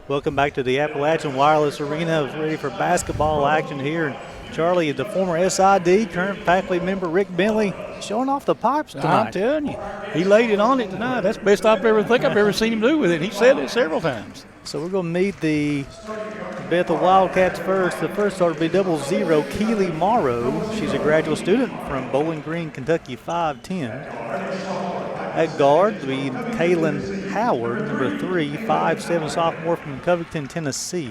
Welcome back to the Appalachian Wireless Arena. Ready for basketball action here. And Charlie, the former SID, current faculty member Rick Bentley, showing off the pipes tonight. I'm telling you, he laid it on it tonight. That's the best I've ever seen him do with it. He said it several times. So we're going to meet the Bethel Wildcats first. The first starter will be 00 Keely Morrow. She's a graduate student from Bowling Green, Kentucky, 5'10". At guard will be Kaylin Howard, number 3, 5'7" sophomore from Covington, Tennessee.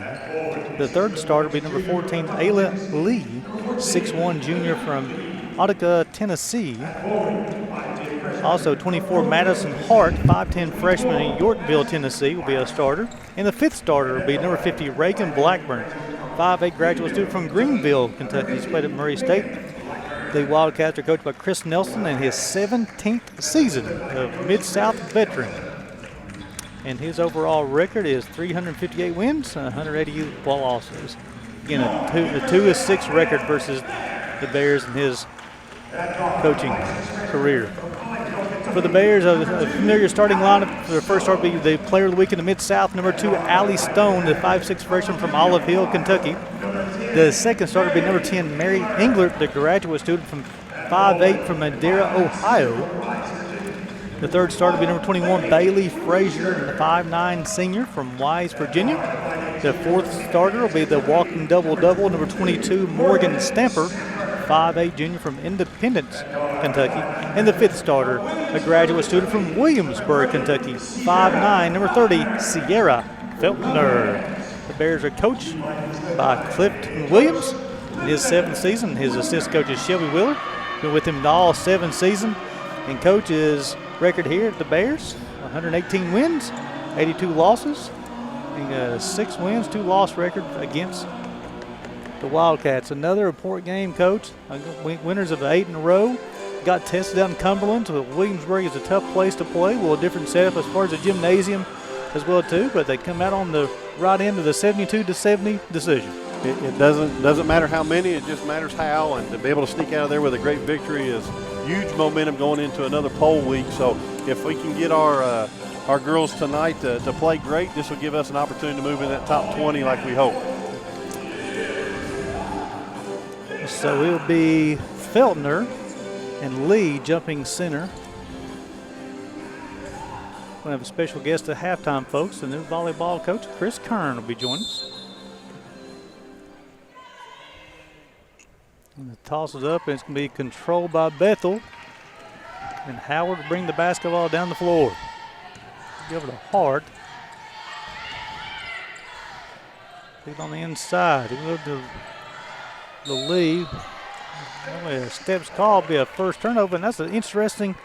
The third starter will be number 14, Ayla Lee, 6'1" junior from Utica, Tennessee. Also 24, Madison Hart, 5'10" freshman in Yorkville, Tennessee, will be a starter. And the fifth starter will be number 50, Reagan Blackburn, 5'8" graduate student from Greenville, Kentucky. He's played at Murray State. The Wildcats are coached by Chris Nelson in his 17th season of Mid-South veteran. And his overall record is 358 wins, 188 losses. Again, a 2-6 record versus the Bears in his coaching career. For the Bears, a familiar starting lineup for their first start will be the player of the week in the Mid-South, number 2, Allie Stone, the 5'6" freshman from Olive Hill, Kentucky. The second starter will be number 10, Mary Englert, the graduate student from 5'8" from Madeira, Ohio. The third starter will be number 21, Bailey Frazier, the 5'9" senior from Wise, Virginia. The fourth starter will be the walking double-double, number 22, Morgan Stamper, 5'8" junior from Independence, Kentucky. And the fifth starter, a graduate student from Williamsburg, Kentucky, 5'9", number 30, Sierra Feltner. The Bears are coached by Clifton Williams in his 7th season. His assistant coach is Shelby Wheeler. Been with him all 7 seasons. And coach's record here at the Bears, 118 wins, 82 losses, and 6 wins, 2 loss record against the Wildcats. Another important game, coach. Winners of 8 in a row. Got tested out in Cumberland, so Williamsburg is a tough place to play. A little different setup as far as the gymnasium as well too, but they come out on the right end of the 72-70 decision. It doesn't matter how many, it just matters how, and to be able to sneak out of there with a great victory is huge momentum going into another poll week. So if we can get our girls tonight to play great, this will give us an opportunity to move in that top 20 like we hope. So it'll be Feltner and Lee jumping center. We'll have a special guest at halftime, folks. The new volleyball coach, Chris Kern, will be joining us. And the toss is up, and it's going to be controlled by Bethel. And Howard will bring the basketball down the floor. Give it to Hart. Take it on the inside. He moved to the lead. A step's called, be a first turnover, and that's an interesting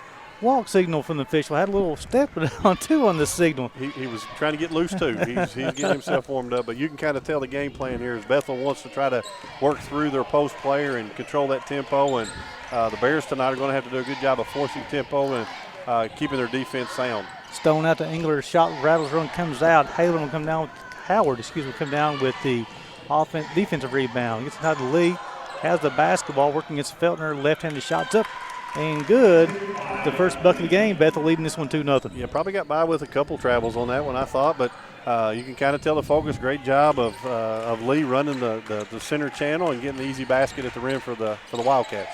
walk signal from the official. Had a little step on two on the signal. He was trying to get loose too. He's getting himself warmed up, but you can kind of tell the game plan here is Bethel wants to try to work through their post player and control that tempo, and the Bears tonight are going to have to do a good job of forcing tempo and keeping their defense sound. Stone out to Engler, shot rattles, run comes out. Howard will come down with the defensive rebound. Gets inside the lead, has the basketball, working against Feltner, left-handed shots up. And good. The first bucket of the game, Bethel leading this one 2-0. Yeah, probably got by with a couple travels on that one, I thought, but you can kind of tell the focus. Great job of Lee running the center channel and getting the easy basket at the rim for the Wildcats.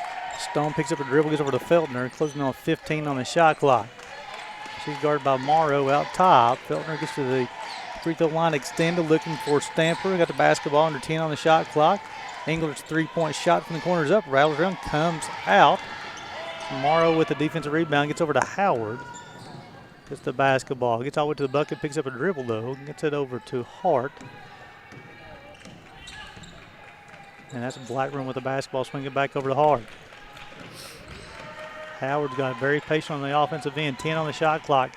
Stone picks up a dribble, gets over to Feltner, closing on 15 on the shot clock. She's guarded by Morrow out top. Feltner gets to the free throw line extended, looking for Stamper. Got the basketball under 10 on the shot clock. Engler's three-point shot from the corners up, rattles around, comes out. Morrow with the defensive rebound, gets over to Howard. Gets the basketball, gets all the way to the bucket, picks up a dribble though, gets it over to Hart. And that's Blackburn with the basketball, swinging back over to Hart. Howard's got very patient on the offensive end, 10 on the shot clock.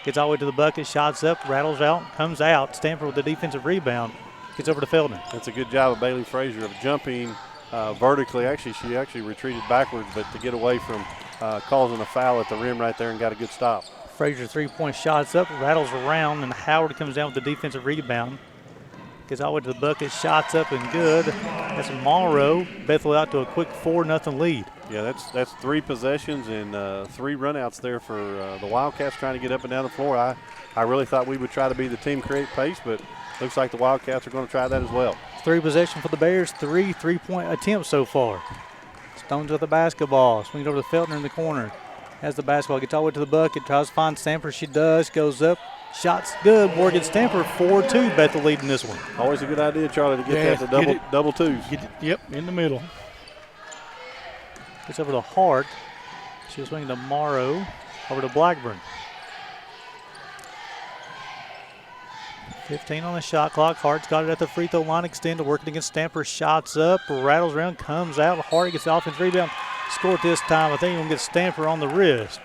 Gets all the way to the bucket, shots up, rattles out, comes out. Stanford with the defensive rebound, gets over to Felton. That's a good job of Bailey Frazier of jumping vertically. She actually retreated backwards, but to get away from causing a foul at the rim right there and got a good stop. Frazier three-point shots up, rattles around, and Howard comes down with the defensive rebound. Gets all the way to the bucket, shots up and good. That's Morrow. Bethel out to a quick 4-0 lead. Yeah, that's 3 possessions and 3 runouts there for the Wildcats trying to get up and down the floor. I really thought we would try to be the team, create pace, but looks like the Wildcats are going to try that as well. 3 possession for the Bears, 3 3-point attempts so far. Stone's with the basketball, swings over to Feltner in the corner. Has the basketball, gets all the way to the bucket, tries to find Stamper. She does, goes up, shot's good. Morgan Stamper 4-2, Bethel leading this one. Always a good idea, Charlie, to get that to double twos. Yep, in the middle. Gets over to Hart. She'll swing to Morrow, over to Blackburn. 15 on the shot clock. Hart's got it at the free throw line, extended, working against Stamper. Shots up, rattles around, comes out. Hart gets the offensive rebound. Score this time. I think he's going to get Stamper on the wrist.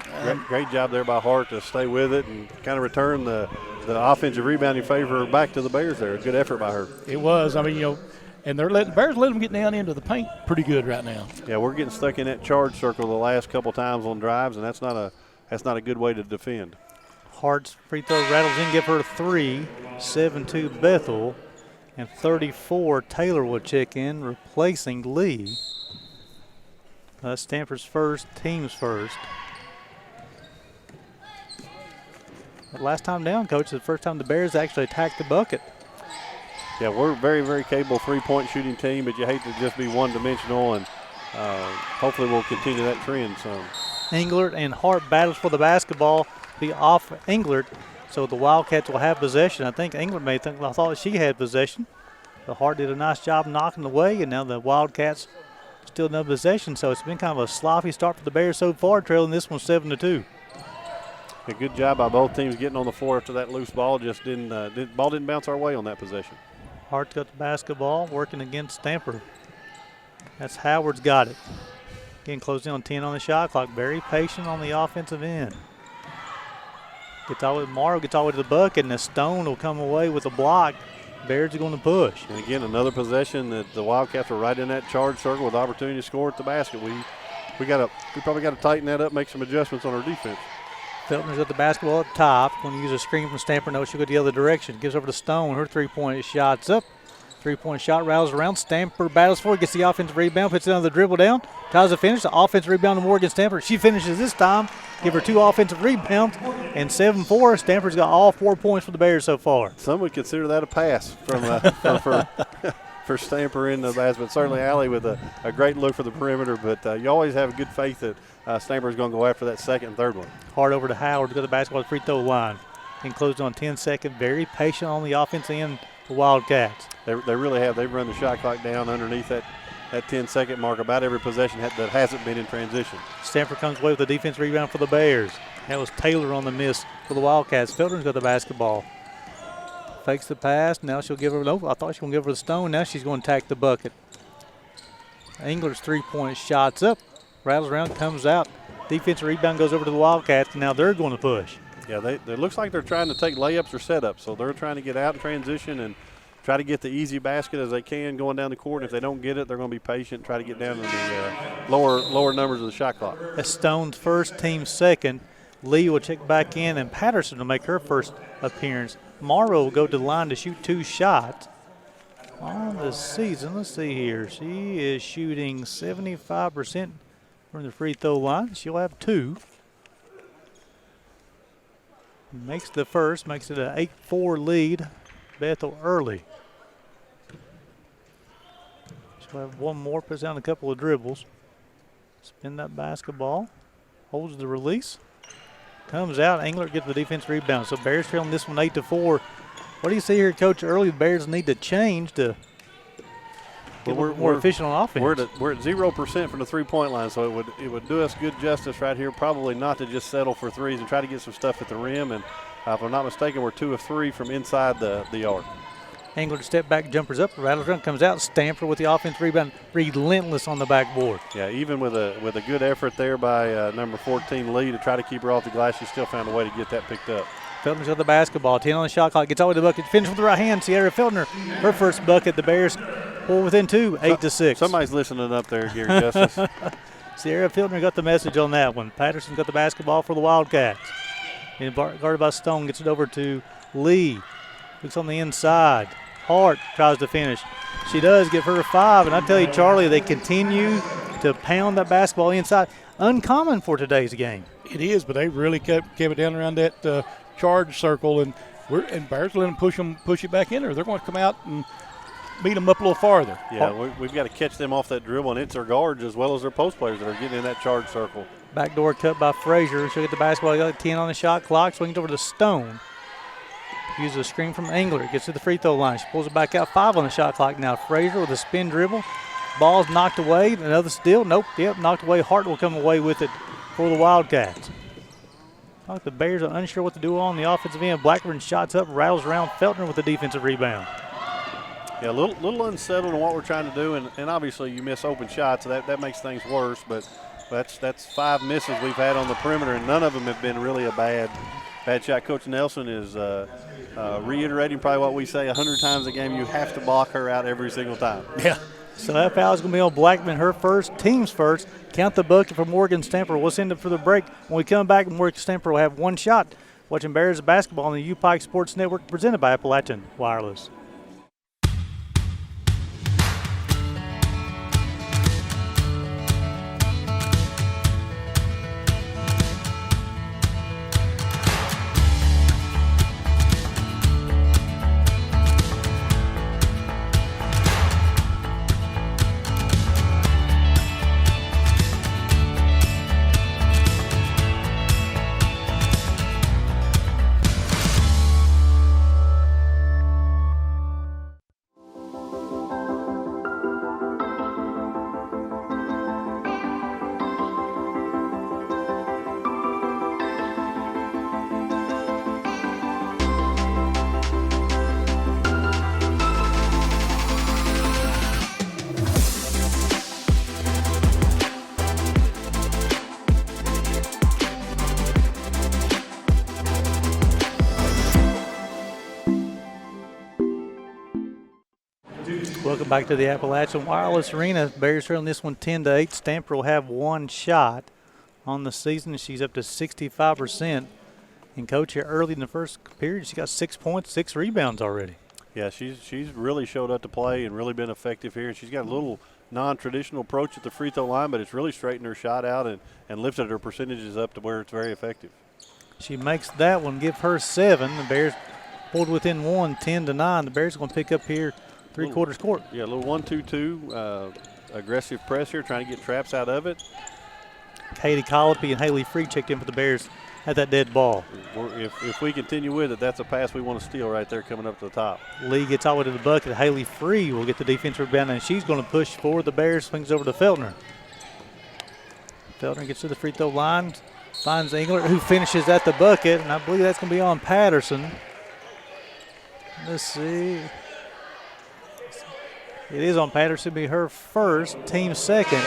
Great job there by Hart to stay with it and kind of return the offensive rebounding favor back to the Bears there. A good effort by her. It was. I mean, and the Bears let them get down into the paint pretty good right now. Yeah, we're getting stuck in that charge circle the last couple times on drives, and that's not a good way to defend. Hart's free throw rattles in, give her 3, 7-2 Bethel, and 34 Taylor will check in, replacing Lee. Stamper's first, team's first. But last time down, Coach, is the first time the Bears actually attacked the bucket. Yeah, we're a very, very capable three-point shooting team, but you hate to just be one-dimensional, and hopefully we'll continue that trend some. Englert and Hart battles for the basketball, be off Englert, so the Wildcats will have possession. I think Englert I thought she had possession. The Hart did a nice job knocking away, and now the Wildcats still no possession, so it's been kind of a sloppy start for the Bears so far, trailing this one 7-2. A good job by both teams getting on the floor after that loose ball. Just ball didn't bounce our way on that possession. Hart's got the basketball, working against Stamper. That's Howard's got it. Getting close in on 10 on the shot clock. Very patient on the offensive end. Morrow gets all the way to the bucket, and the Stone will come away with a block. Bears are going to push. And again, another possession that the Wildcats are right in that charge circle with opportunity to score at the basket. We probably got to tighten that up, make some adjustments on our defense. Feltner's got the basketball up top. Going to use a screen from Stamper. No, she'll go the other direction. Gives over to Stone. Her three-point shot's up. Three-point shot rattles around. Stamper battles for it. Gets the offensive rebound. Puts it on the dribble down. Tries to finish. The offensive rebound to Morgan Stamper. She finishes this time. Give her 2 offensive rebounds. And 7-4. Stamper's got all 4 points for the Bears so far. Some would consider that a pass for Stamper in the basket. But certainly Allie with a great look for the perimeter. But you always have good faith that Stamper's going to go after that second and third one. Hard over to Howard to go to the basketball free throw line. Enclosed on 10 seconds. Very patient on the offensive end. The Wildcats. They really have. They've run the shot clock down underneath that 10-second mark about every possession that hasn't been in transition. Stamper comes away with a defense rebound for the Bears. That was Taylor on the miss for the Wildcats. Felder's got the basketball. Fakes the pass. Now she'll give her, no, I thought she was going to give her the Stone. Now she's going to attack the bucket. Engler's three-point shot's up. Rattles around, comes out. Defensive rebound goes over to the Wildcats, and now they're going to push. Yeah, it looks like they're trying to take layups or setups, so they're trying to get out in transition and try to get the easy basket as they can going down the court. And if they don't get it, they're going to be patient, try to get down to the lower numbers of the shot clock. That's Stone's first, team second. Lee will check back in, and Patterson will make her first appearance. Morrow will go to the line to shoot 2 shots on the season. Let's see here. She is shooting 75% from the free throw line. She'll have 2. Makes the first, makes it an 8-4 lead. Bethel early. She'll have 1 more, puts down a couple of dribbles. Spin that basketball. Holds the release. Comes out. Englert gets the defense rebound. So Bears trailing this one 8-4. What do you see here, Coach? Early, the Bears need to change to get more efficient on offense. We're at 0% from the three-point line, so it would do us good justice right here, probably not to just settle for threes and try to get some stuff at the rim. And if I'm not mistaken, we're 2 of 3 from inside the arc. Englert step back, jumpers up, rattles around, comes out. Stamper with the offense rebound, relentless on the backboard. Yeah, even with a good effort there by number 14 Lee to try to keep her off the glass, she still found a way to get that picked up. Feltner's got the basketball. 10 on the shot clock. Gets all the way to the bucket. Finish with the right hand. Sierra Feltner, her first bucket. The Bears pull within 2, 8-6. Somebody's listening up there, Gary Justice. Sierra Feltner got the message on that one. Patterson got the basketball for the Wildcats. And guarded by Stone, gets it over to Lee. Looks on the inside. Hart tries to finish. She does give her 5. And I tell you, Charlie, they continue to pound that basketball inside. Uncommon for today's game. It is, but they really kept it down around that charge circle, and And Bears let them push it back in there. They're going to come out and beat them up a little farther. Yeah, we've got to catch them off that dribble, and it's their guards as well as their post players that are getting in that charge circle. Backdoor cut by Frazier. She'll get the basketball. Got 10 on the shot clock. Swings over to Stone. Uses a screen from Engler. Gets to the free throw line. She pulls it back out. 5 on the shot clock now. Frazier with a spin dribble. Ball's knocked away. Another steal. Nope. Yep, knocked away. Hart will come away with it for the Wildcats. Like the Bears are unsure what to do on the offensive end. Blackburn shots up, rattles around Feltner with the defensive rebound. Yeah, a little unsettled in what we're trying to do, and obviously you miss open shots, so that makes things worse. But that's 5 misses we've had on the perimeter, and none of them have been really a bad shot. Coach Nelson is reiterating probably what we say 100 times a game. You have to block her out every single time. Yeah. So that foul is going to be on Blackman, her first, team's first. Count the bucket for Morgan Stamper. We'll send it for the break. When we come back, Morgan Stamper will have 1 shot. Watching Bears basketball on the UPIKE Sports Network, presented by Appalachian Wireless. Welcome back to the Appalachian Wireless Arena. Bears trailing this one 10-8. Stamper will have 1 shot on the season. She's up to 65%. And Coach, here early in the first period, she got 6 points, 6 rebounds already. Yeah, she's really showed up to play and really been effective here. And she's got a little non-traditional approach at the free throw line, but it's really straightened her shot out and lifted her percentages up to where it's very effective. She makes that one, give her 7. The Bears pulled within 1, 10-9. The Bears are going to pick up here three-quarters court. Yeah, a little 1-2-2 aggressive press here, trying to get traps out of it. Katie Colopy and Haley Free checked in for the Bears at that dead ball. If we continue with it, that's a pass we want to steal right there coming up to the top. Lee gets all the way to the bucket. Haley Free will get the defensive rebound, and she's going to push forward. The Bears swings over to Feltner. Feltner gets to the free throw line, finds Engler, who finishes at the bucket, and I believe that's going to be on Patterson. Let's see. It is on Patterson. Be her first, team second.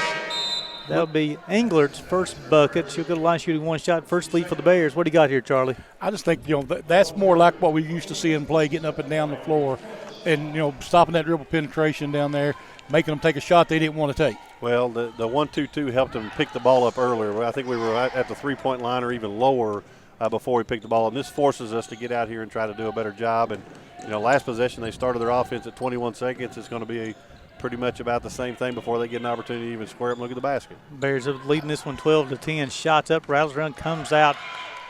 That'll be Englert's first bucket. She'll go to the line shooting 1 shot. First lead for the Bears. What do you got here, Charlie? I just think, that's more like what we used to see in play, getting up and down the floor and, stopping that dribble penetration down there, making them take a shot they didn't want to take. Well, the 1-2-2 helped them pick the ball up earlier. I think we were at the three-point line or even lower before we picked the ball up. And this forces us to get out here and try to do a better job. And, last possession they started their offense at 21 seconds. It's going to be pretty much about the same thing before they get an opportunity to even square up and look at the basket. Bears are leading this one 12-10. Shots up, rattles around, comes out.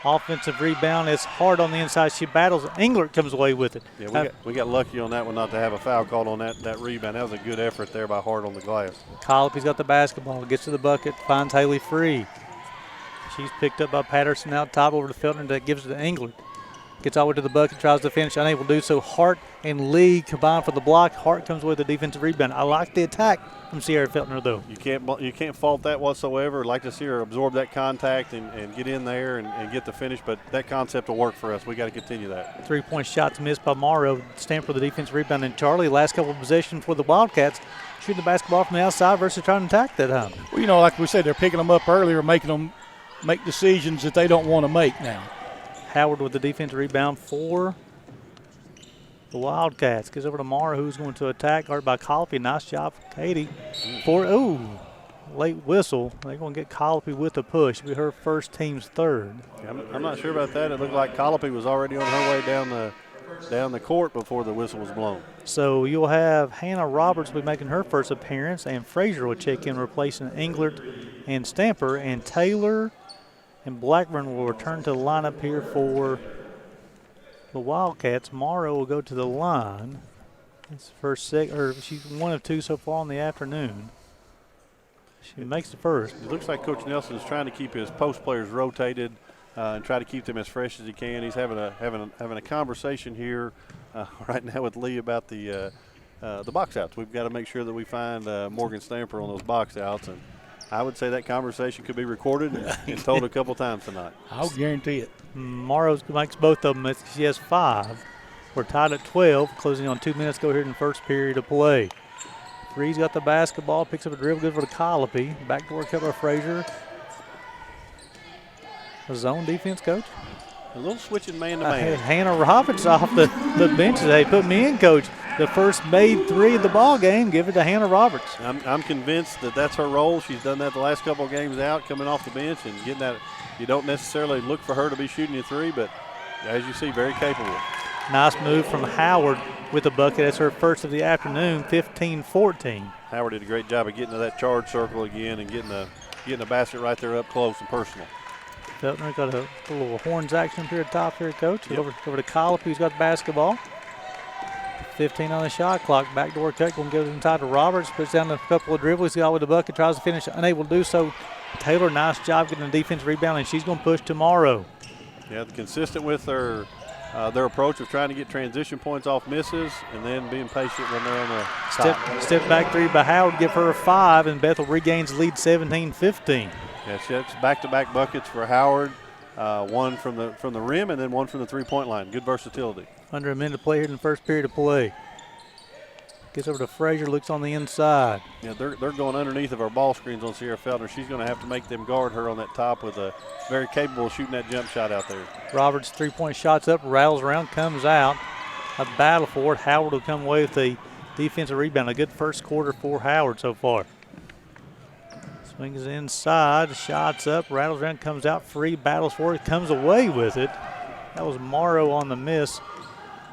Offensive rebound. It's hard on the inside. She battles. Englert comes away with it. Yeah, we got lucky on that one not to have a foul called on that rebound. That was a good effort there by Hart on the glass. Colopy's got the basketball. Gets to the bucket. Finds Haley Free. She's picked up by Patterson out top over to Feltner. That gives it to Englert. Gets all the way to the bucket, tries to finish, unable to do so. Hart and Lee combine for the block. Hart comes with the defensive rebound. I like the attack from Sierra Feltner, though. You can't fault that whatsoever. I'd like to see her absorb that contact and get in there and get the finish, but that concept will work for us. We got to continue that. 3-point shots missed by Morrow. Stand for the defensive rebound. And Charlie, last couple of possessions for the Wildcats, shooting the basketball from the outside versus trying to attack that time. Well, like we said, they're picking them up earlier, making them make decisions that they don't want to make now. Howard with the defensive rebound for the Wildcats. Gets over to Mara, who's going to attack. Guarded by Colopy. Nice job for Katie. Late whistle. They're going to get Colopy with the push. It'll be her first, team's third. I'm not sure about that. It looked like Colopy was already on her way down the court before the whistle was blown. So you'll have Hannah Roberts will be making her first appearance, and Frazier will check in, replacing Englert and Stamper, and Taylor and Blackburn will return to the lineup here for the Wildcats. Morrow will go to the line. It's first she's one of two so far in the afternoon. She makes the first. It looks like Coach Nelson is trying to keep his post players rotated and try to keep them as fresh as he can. He's having a conversation here right now with Lee about the box outs. We've got to make sure that we find Morgan Stamper on those box outs, and I would say that conversation could be recorded and told a couple times tonight. I'll guarantee it. Morrow makes both of them. She has 5. We're tied at 12, closing on 2 minutes go here in the first period of play. Three's got the basketball, picks up a dribble, good for the Colopy. Backdoor cut by Frazier. A zone defense, Coach. A little switching man-to-man. Hannah Roberts off the bench today. Put me in, Coach. The first made 3 of the ball game. Give it to Hannah Roberts. I'm convinced that that's her role. She's done that the last couple of games out, coming off the bench and getting that. You don't necessarily look for her to be shooting you 3, but as you see, very capable. Nice move from Howard with the bucket. That's her first of the afternoon, 15-14. Howard did a great job of getting to that charge circle again and getting the basket right there up close and personal. Feltner got a little horns action up here at the top here, Coach. Yep. Over to Colopy, who's got the basketball. 15 on the shot clock. Backdoor cut, going to go inside to Roberts. Puts down a couple of dribbles. He got with the bucket, tries to finish, unable to do so. Taylor, nice job getting the defensive rebound, and she's going to push tomorrow. Yeah, consistent with their approach of trying to get transition points off misses and then being patient when they're on the top. Step back 3 by Howard, give her a 5, and Bethel regains the lead 17-15. Yeah, it's back-to-back buckets for Howard. One from the rim and then one from the three-point line. Good versatility. Under a minute to play here in the first period of play. Gets over to Frazier, looks on the inside. Yeah, they're going underneath of our ball screens on Sierra Felder. She's going to have to make them guard her on that top with a very capable of shooting that jump shot out there. Roberts' three-point shot's up, rattles around, comes out. A battle for it. Howard will come away with the defensive rebound. A good first quarter for Howard so far. Swings inside, shots up, rattles around, comes out free, battles for it, comes away with it. That was Morrow on the miss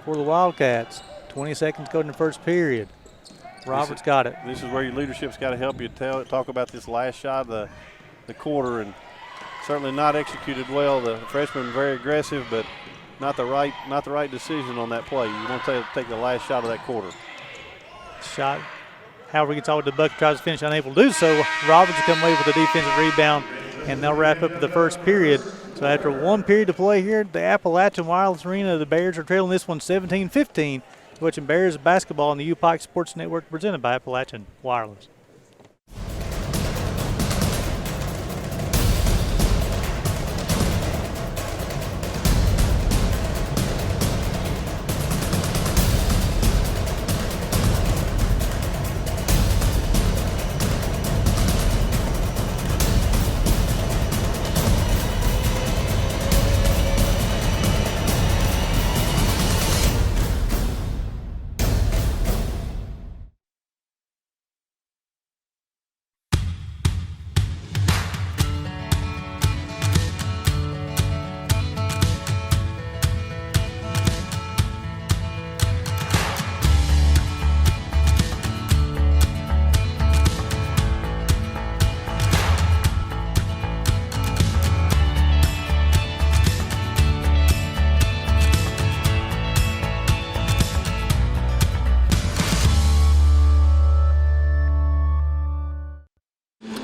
for the Wildcats. 20 seconds go in the first period. Roberts got it. This is where your leadership's got to help you talk about this last shot of the quarter, and certainly not executed well. The freshman very aggressive, but not the right decision on that play. You want to take the last shot of that quarter. Shot. Howard gets out with the bucket, tries to finish, unable to do so. Roberts will come away with the defensive rebound, and they'll wrap up the first period. So after 1 period to play here at the Appalachian Wireless Arena, the Bears are trailing this one 17-15. Watching Bears basketball on the UPIKE Sports Network presented by Appalachian Wireless.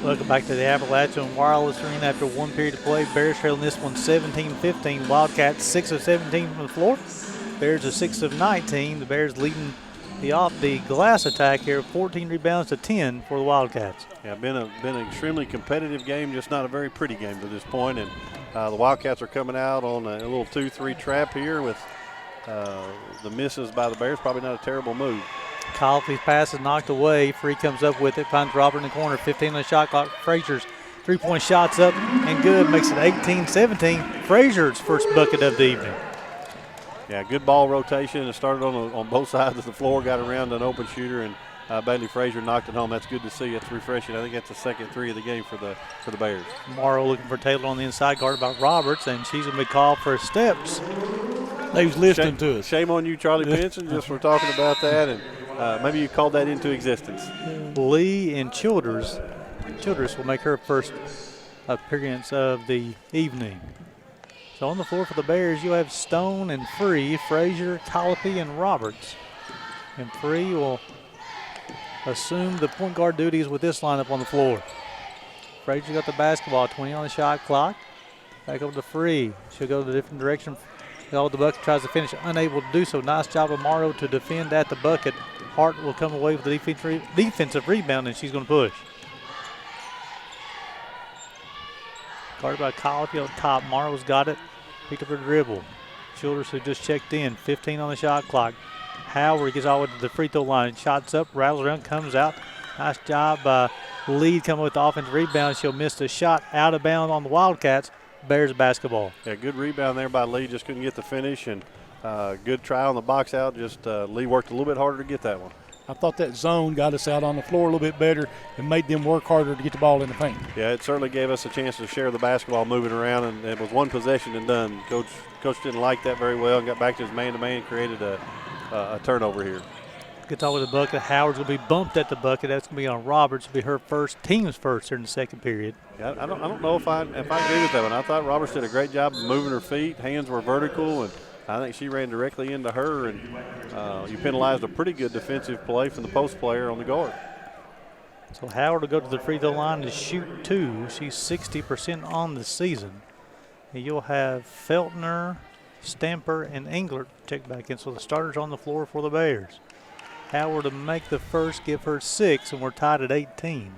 Welcome back to the Appalachian Wireless Arena after 1 period to play. Bears trailing this one 17-15. Wildcats 6 of 17 from the floor. Bears are 6 of 19. The Bears leading the glass attack here, 14 rebounds to 10 for the Wildcats. Yeah, been an extremely competitive game, just not a very pretty game to this point. And the Wildcats are coming out on a little 2-3 trap here with the misses by the Bears. Probably not a terrible move. Colopy's pass is knocked away. Free comes up with it, finds Robert in the corner. 15 on the shot clock. Frazier's three-point shot's up and good. Makes it 18-17. Frazier's first bucket of the evening. Yeah, good ball rotation. It started on both sides of the floor, got around an open shooter, and Bailey Frazier knocked it home. That's good to see. It's refreshing. I think that's the second 3 of the game for the Bears. Morrow looking for Taylor on the inside, guarded by Roberts, and she's going to be called for steps. They was listening to us. Shame on you, Charlie Pinson, just for talking about that, and maybe you called that into existence. Lee and Childress will make her first appearance of the evening. So on the floor for the Bears, you have Stone and Free, Frazier, Colopy, and Roberts. And Free will assume the point guard duties with this lineup on the floor. Frazier got the basketball, 20 on the shot clock. Back over to Free. She'll go to a different direction. Got the bucket, tries to finish, unable to do so. Nice job of Morrow to defend at the bucket. Hart will come away with the defensive rebound, and she's going to push. Guarded by Colopy on top. Morrow's got it. Picked up her dribble. Childers, who just checked in. 15 on the shot clock. Howard gets all the way to the free throw line. Shots up, rattles around, comes out. Nice job by Lee coming with the offensive rebound. She'll miss the shot out of bounds on the Wildcats. Bears basketball. Yeah, good rebound there by Lee. Just couldn't get the finish, and good try on the box out. Just Lee worked a little bit harder to get that one. I thought that zone got us out on the floor a little bit better and made them work harder to get the ball in the paint. Yeah, it certainly gave us a chance to share the basketball moving around, and it was one possession and done. Coach didn't like that very well and got back to his man-to-man, created a turnover here. Gets all with the bucket. Howard's going to be bumped at the bucket. That's going to be on Roberts. It'll be her team's first here in the second period. Yeah, I don't know if I agree with that one. I thought Roberts did a great job of moving her feet. Hands were vertical, and I think she ran directly into her, and you penalized a pretty good defensive play from the post player on the guard. So Howard will go to the free throw line to shoot 2. She's 60% on the season. And you'll have Feltner, Stamper, and Englert check back in. So the starters on the floor for the Bears. Howard to make the first, give her 6, and we're tied at 18.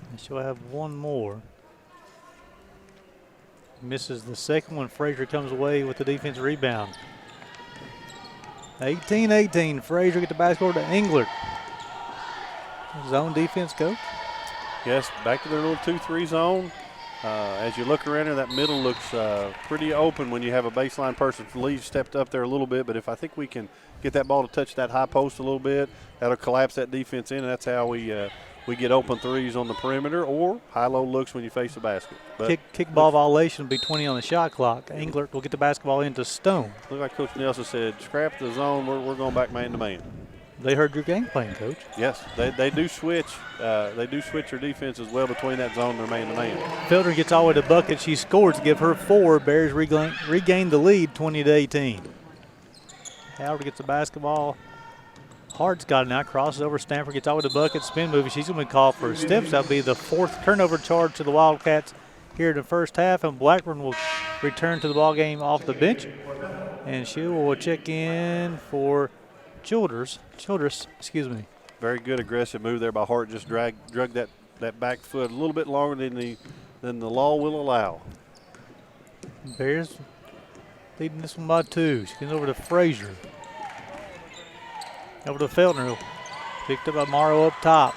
And she'll have one more. Misses the second one. Frazier comes away with the defensive rebound. 18-18. Frazier get the basketball to Englert. Zone defense, Coach? Yes, back to their little 2-3 zone. As you look around there, that middle looks pretty open when you have a baseline person. Lee stepped up there a little bit, but if I think we can get that ball to touch that high post a little bit, that'll collapse that defense in, and that's how we get open threes on the perimeter or high-low looks when you face the basket. But kickball violation will be 20 on the shot clock. Englert will get the basketball into Stone. Look like Coach Nelson said, scrap the zone. We're going back man-to-man. They heard your game plan, Coach. Yes, they do switch. They do switch their defense as well between that zone and their man-to-man. Felder gets all the way to the bucket. She scores to give her 4. Bears regain the lead, 20-18. Howard gets the basketball. Hart's got it now. Crosses over. Stanford gets all the way to the bucket. Spin move. She's going to be called for steps. That'll be the 4th turnover charge to the Wildcats here in the first half. And Blackburn will return to the ball game off the bench. And she will check in for Childress, excuse me. Very good aggressive move there by Hart. Just drug that back foot a little bit longer than the law will allow. Bears leading this one by 2. She gets over to Frazier. Over to Feltner. Picked up by Morrow up top.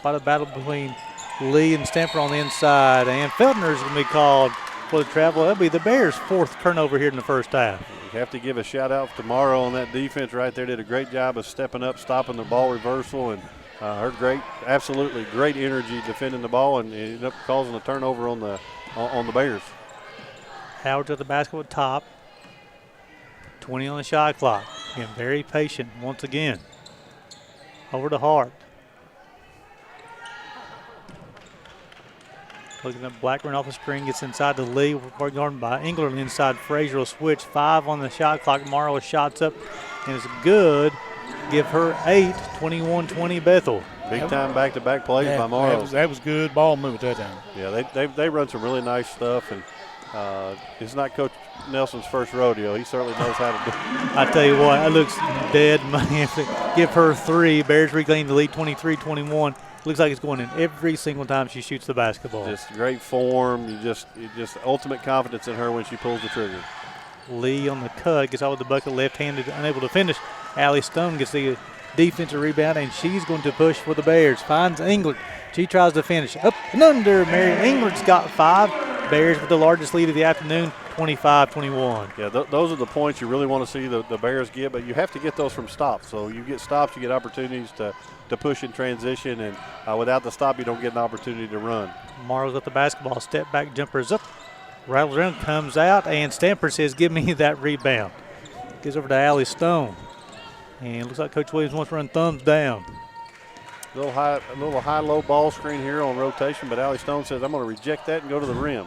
Quite a battle between Lee and Stamper on the inside. And Feltner is going to be called for the travel. That'll be the Bears' 4th turnover here in the first half. You have to give a shout out to Morrow on that defense right there. Did a great job of stepping up, stopping the ball reversal, and her absolutely great energy defending the ball, and ended up causing a turnover on the Bears. Howard to the basketball top. 20 on the shot clock. Again, very patient once again. Over to Hart. Looking at Blackburn off the screen, gets inside the lead. Guarded by England inside. Frazier will switch. 5 on the shot clock. Morrow shots up, and it's good. Give her 8. 21-20 Bethel. Big time back-to-back plays by Morrow. That was good ball movement that time. Yeah, they run some really nice stuff, and it's not Coach Nelson's first rodeo. He certainly knows how to do it. I tell you what, that looks dead money. Give her 3. Bears regain the lead 23-21. Looks like it's going in every single time she shoots the basketball. Just great form. You just ultimate confidence in her when she pulls the trigger. Lee on the cut, gets out with the bucket left-handed, unable to finish. Allie Stone gets the defensive rebound, and she's going to push for the Bears. Finds Englert. She tries to finish. Up and under. Mary Englert's got 5. Bears with the largest lead of the afternoon, 25-21. Yeah, those are the points you really want to see the Bears get, but you have to get those from stops. So you get stops, you get opportunities to push in transition, and without the stop, you don't get an opportunity to run. Morrow's got the basketball. Step back, jumpers up. Rattles around, comes out, and Stamper says, give me that rebound. Gives over to Allie Stone. And it looks like Coach Williams wants to run thumbs down. little high-low ball screen here on rotation, but Allie Stone says, I'm going to reject that and go to the rim.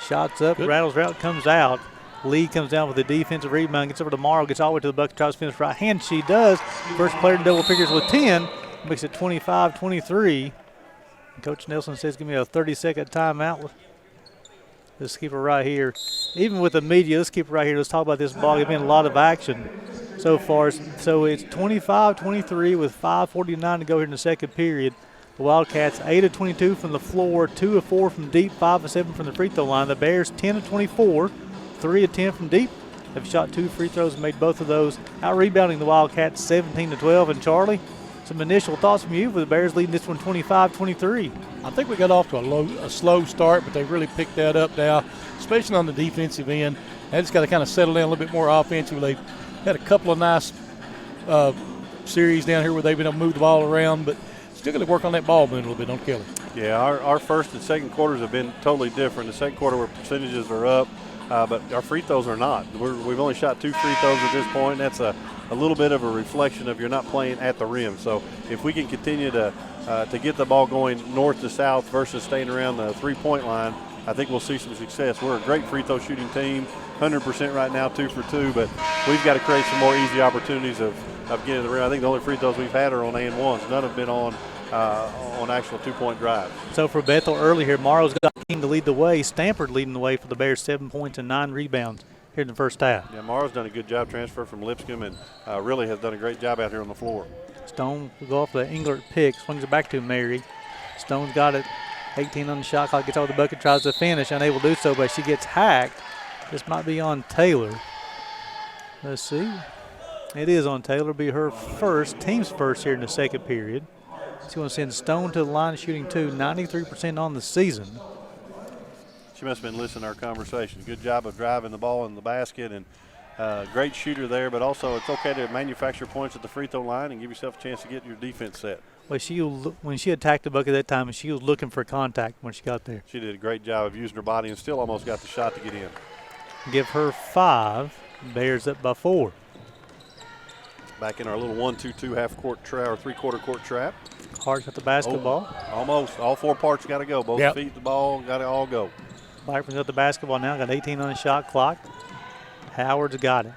Shots up, Good. rattles route, comes out. Lee comes down with the defensive rebound, gets over to Morrow, gets all the way to the bucket, tries to finish right hand. She does. First player to double figures with 10, makes it 25-23. Coach Nelson says, give me a 30-second timeout. Let's keep it right here. Even with the media, let's keep it right here. Let's talk about this ball. There's been a lot of action so far. So it's 25-23 with 5:49 to go here in the second period. The Wildcats 8 of 22 from the floor, 2 of 4 from deep, 5 of 7 from the free throw line. The Bears 10 of 24, 3 of 10 from deep. They've shot 2 free throws and made both of those. Out rebounding the Wildcats 17-12. And Charlie, some initial thoughts from you with the Bears leading this one 25-23. I think we got off to a slow start, but they really picked that up now, especially on the defensive end. They just got to kind of settle down a little bit more offensively. They've had a couple of nice series down here where they've been able to move the ball around, but still got to work on that ball movement a little bit, don't Kelly? Yeah, our first and second quarters have been totally different. The second quarter where percentages are up, but our free throws are not. We've only shot 2 free throws at this point. That's a little bit of a reflection of you're not playing at the rim. So if we can continue to get the ball going north to south versus staying around the three-point line, I think we'll see some success. We're a great free throw shooting team, 100% right now, 2 for 2, but we've got to create some more easy opportunities of getting to the rim. I think the only free throws we've had are on and-ones. None have been on actual 2-point drives. So for Bethel early here, Morrow's got King to lead the way. Stampert leading the way for the Bears, 7 points and 9 rebounds here in the first half. Yeah, Morrow's done a good job transfer from Lipscomb and really has done a great job out here on the floor. Stone will go off the Englert pick, swings it back to Mary. Stone's got it, 18 on the shot clock, gets over the bucket, tries to finish, unable to do so, but she gets hacked. This might be on Taylor. Let's see. It is on Taylor. It'll be her first, team's first here in the second period. She's going to send Stone to the line shooting 2, 93% on the season. She must have been listening to our conversation. Good job of driving the ball in the basket, and great shooter there, but also it's okay to manufacture points at the free throw line and give yourself a chance to get your defense set. Well, when she attacked the bucket that time, she was looking for contact when she got there. She did a great job of using her body and still almost got the shot to get in. Give her 5. Bears up by 4. Back in our little 1-2-2 half-court trap or three-quarter court trap. Hart's at the basketball. Almost. All 4 parts got to go. Both feet, the ball, got to all go. Blackburn's got the basketball now. Got 18 on the shot clock. Howard's got it.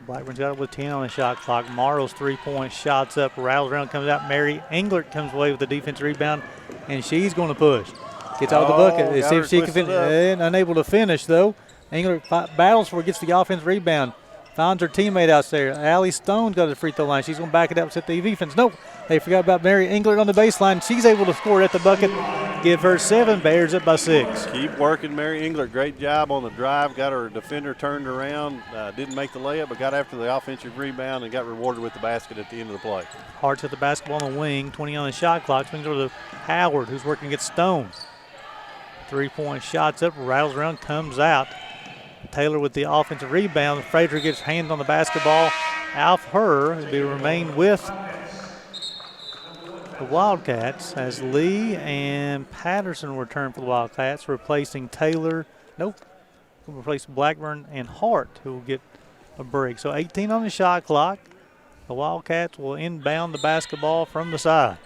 Blackburn's got it with 10 on the shot clock. Morrow's 3-point shots up, rattles around, comes out. Mary Englert comes away with the defensive rebound, and she's going to push. Gets out of the bucket. Let's see if she can finish. Unable to finish, though. Englert battles for it, gets the offensive rebound. Finds her teammate out there. Allie Stone's got a free throw line. She's going to back it up, set the defense. Nope. They forgot about Mary Englert on the baseline. She's able to score at the bucket. Give her 7. Bears up by 6. Keep working, Mary Englert. Great job on the drive. Got her defender turned around. Didn't make the layup, but got after the offensive rebound and got rewarded with the basket at the end of the play. Hart's got the basketball on the wing. 20 on the shot clock. Swings over to Howard, who's working against Stone. 3-point shots up, rattles around, comes out. Taylor with the offensive rebound. Frazier gets hands on the basketball. Off her. It'll be remain with the Wildcats as Lee and Patterson return for the Wildcats, replacing Taylor. Nope. Replace Blackburn and Hart, who will get a break. So 18 on the shot clock. The Wildcats will inbound the basketball from the side.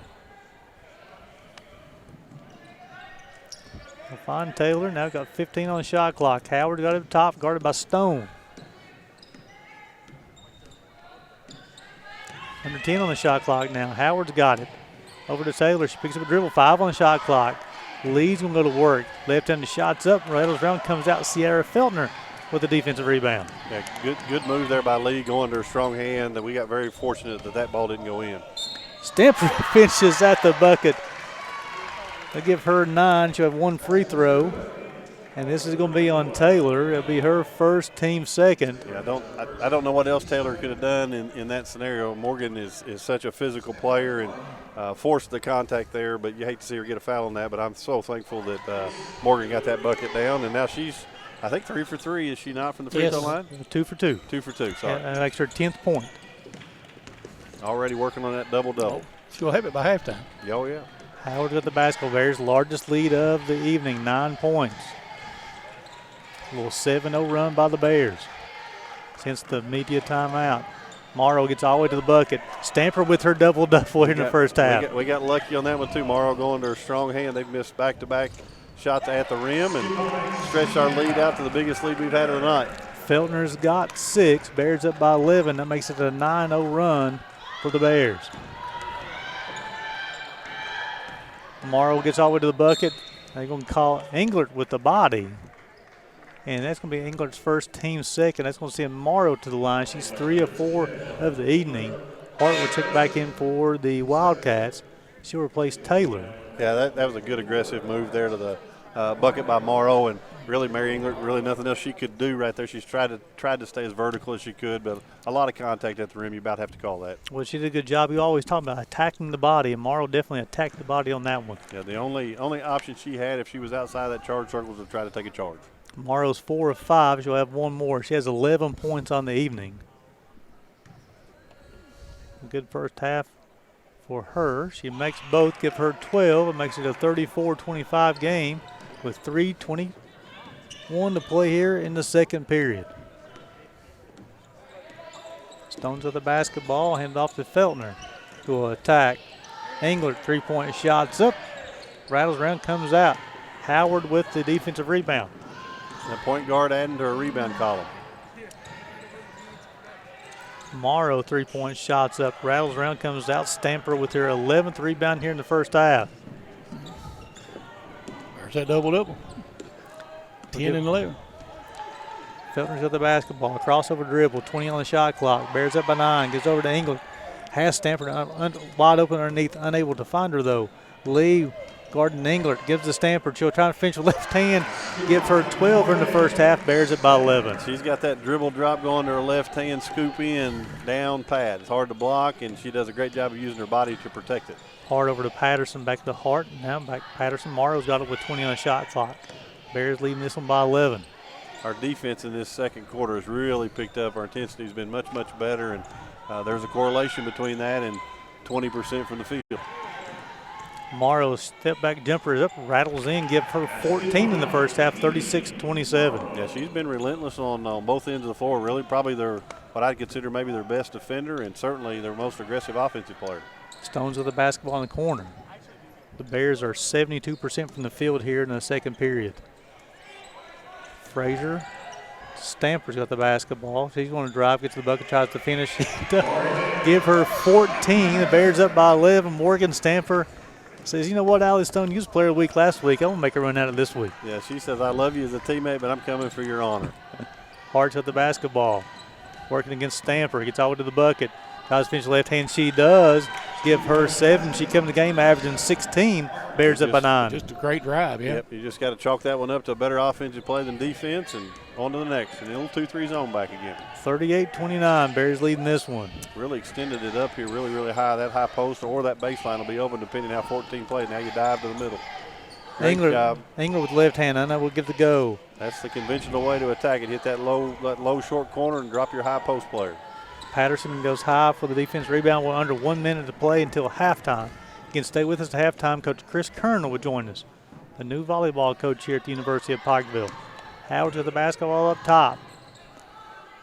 They'll find Taylor. Now got 15 on the shot clock. Howard got it at the top, guarded by Stone. Under 10 on the shot clock now. Howard's got it. Over to Taylor. She picks up a dribble. 5 on the shot clock. Lee's going to go to work. Left-handed shots up. Rattles around. Comes out Sierra Feltner with the defensive rebound. Yeah, good move there by Lee, going to her strong hand. And we got very fortunate that ball didn't go in. Stamper finishes at the bucket. They give her 9. She'll have 1 free throw. And this is going to be on Taylor. It'll be her first, team second. Yeah, I don't know what else Taylor could have done in that scenario. Morgan is such a physical player and forced the contact there, but you hate to see her get a foul on that. But I'm so thankful that Morgan got that bucket down. And now she's, I think, 3 for 3, is she not, from the free throw line? 2 for 2. 2 for 2, sorry. That makes her 10th point. Already working on that double-double. She'll have it by halftime. Oh, yeah. Howard got the basketball. Bears' largest lead of the evening, 9 points. A little 7-0 run by the Bears since the media timeout. Morrow gets all the way to the bucket. Stamper with her double-double in the first half. We got lucky on that one, too. Morrow going to her strong hand. They've missed back-to-back shots at the rim and stretched our lead out to the biggest lead we've had of the night. Feltner's got 6. Bears up by 11. That makes it a 9-0 run for the Bears. Morrow gets all the way to the bucket. They're going to call Englert with the body. And that's going to be Englert's first, team second. That's going to send Morrow to the line. She's 3 of 4 of the evening. Hart will check back in for the Wildcats. She'll replace Taylor. Yeah, that was a good aggressive move there to the bucket by Morrow. And really, Mary Englert, really nothing else she could do right there. She's tried to stay as vertical as she could, but a lot of contact at the rim. You about have to call that. Well, she did a good job. You always talk about attacking the body, and Morrow definitely attacked the body on that one. Yeah, the only option she had if she was outside that charge circle was to try to take a charge. Morrow's 4 of 5. She'll have one more. She has 11 points on the evening. A good first half for her. She makes both, give her 12. It makes it a 34-25 game with 3:21 to play here in the second period. Stones with the basketball, hand off to Feltner, who will attack. Englert, 3-point shots up. Rattles around, comes out. Howard with the defensive rebound. The point guard adding to her rebound column. Morrow, 3-point shots up. Rattles around, comes out. Stamper with her 11th rebound here in the first half. There's that double-double. 10 and 11. Feltner's got the basketball. Crossover dribble, 20 on the shot clock. Bears up by 9. Gets over to England. Has Stanford wide open underneath. Unable to find her, though. Lee guarding Englert. Gives the Stanford. She'll try to finish with left hand. Give her 12 in the first half. Bears it by 11. She's got that dribble drop going to her left hand, scoop in, down pad. It's hard to block, and she does a great job of using her body to protect it. Hart over to Patterson. Back to Hart. Now back to Patterson. Morrow's got it with 20 on the shot clock. Bears leading this one by 11. Our defense in this second quarter has really picked up. Our intensity has been much, much better, and there's a correlation between that and 20% from the field. Morrow's step back jumper is up, rattles in, give her 14 in the first half, 36-27. Yeah, she's been relentless on both ends of the floor. Really, probably what I'd consider maybe their best defender and certainly their most aggressive offensive player. Stones with the basketball in the corner. The Bears are 72% from the field here in the second period. Frazier. Stamper's got the basketball. She's going to drive, gets to the bucket, tries to finish. Give her 14. The Bears up by 11. Morgan Stamper says, you know what, Allie Stone, you was player of the week last week. I'm going to make her run out of this week. Yeah, she says, I love you as a teammate, but I'm coming for your honor. Hart's at the basketball. Working against Stamper. Gets all the way to the bucket. Tries to finish left hand. She does. Give her 7. She comes to the game averaging 16. Bears up by 9. Just a great drive, yeah. Yep, you just got to chalk that one up to a better offensive play than defense and on to the next. And the little 2-3 zone back again. 38-29. Bears leading this one. Really extended it up here really, really high. That high post or that baseline will be open depending how 14 plays. Now you dive to the middle. Great job. Englert with left hand. I know we'll give the go. That's the conventional way to attack it. Hit that low short corner and drop your high post player. Patterson goes high for the defense rebound. We're under 1 minute to play until halftime. You can stay with us at halftime. Coach Chris Kernel will join us, the new volleyball coach here at the University of Pikeville. Howard's got the basketball up top.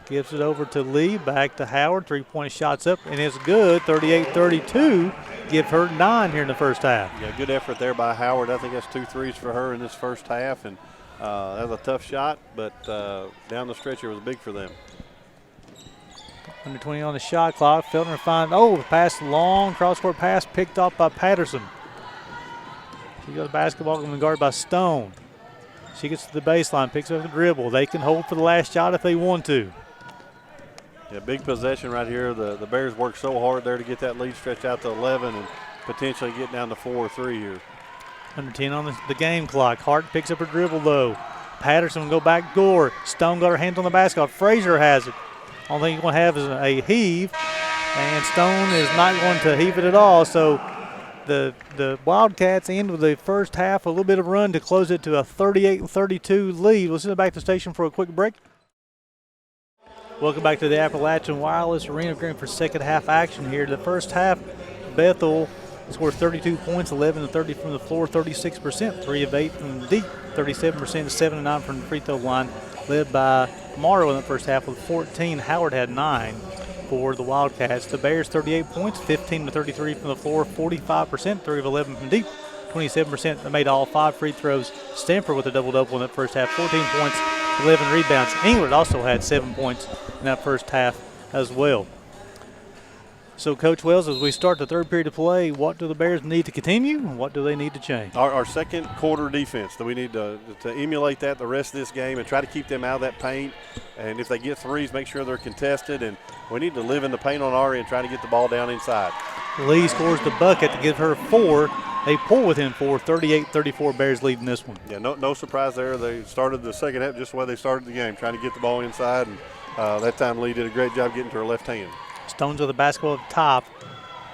Gives it over to Lee. Back to Howard. 3-point shots up, and it's good. 38-32. Give her 9 here in the first half. Yeah, good effort there by Howard. I think that's 2 threes for her in this first half, and that was a tough shot, but down the stretch it was big for them. Under 20 on the shot clock. Feltner finds, pass long, cross-court pass picked off by Patterson. She got the basketball and guarded by Stone. She gets to the baseline, picks up the dribble. They can hold for the last shot if they want to. Yeah, big possession right here. The Bears worked so hard there to get that lead stretched out to 11 and potentially get down to 4 or 3 here. Under 10 on the game clock. Hart picks up her dribble, though. Patterson will go back door. Stone got her hands on the basketball. Frazier has it. Only thing he's going to have is a heave, and Stone is not going to heave it at all. So the Wildcats end with the first half, a little bit of run to close it to a 38-32 lead. We'll send it back to the station for a quick break. Welcome back to the Appalachian Wireless Arena. We're going for second half action here. The first half, Bethel scored 32 points, 11 of 30 from the floor, 36%, 3 of 8 from deep, 37%, 7 of 9 from the free throw line, led by Morrow in the first half with 14. Howard had 9. for the Wildcats. The Bears 38 points, 15 to 33 from the floor, 45%, 3 of 11 from deep, 27%. They made all 5 free throws. Stamper with a double-double in that first half, 14 points, 11 rebounds. England also had 7 points in that first half as well. So, Coach Wells, as we start the third period of play, what do the Bears need to continue and what do they need to change? Our second quarter defense, we need to emulate that the rest of this game and try to keep them out of that paint. And if they get threes, make sure they're contested. And we need to live in the paint on our end, trying to get the ball down inside. Lee scores the bucket to give her 4. They pull within 4, 38-34 Bears leading this one. Yeah, no surprise there. They started the second half just the way they started the game, trying to get the ball inside. And that time Lee did a great job getting to her left hand. Stones with the basketball at the top.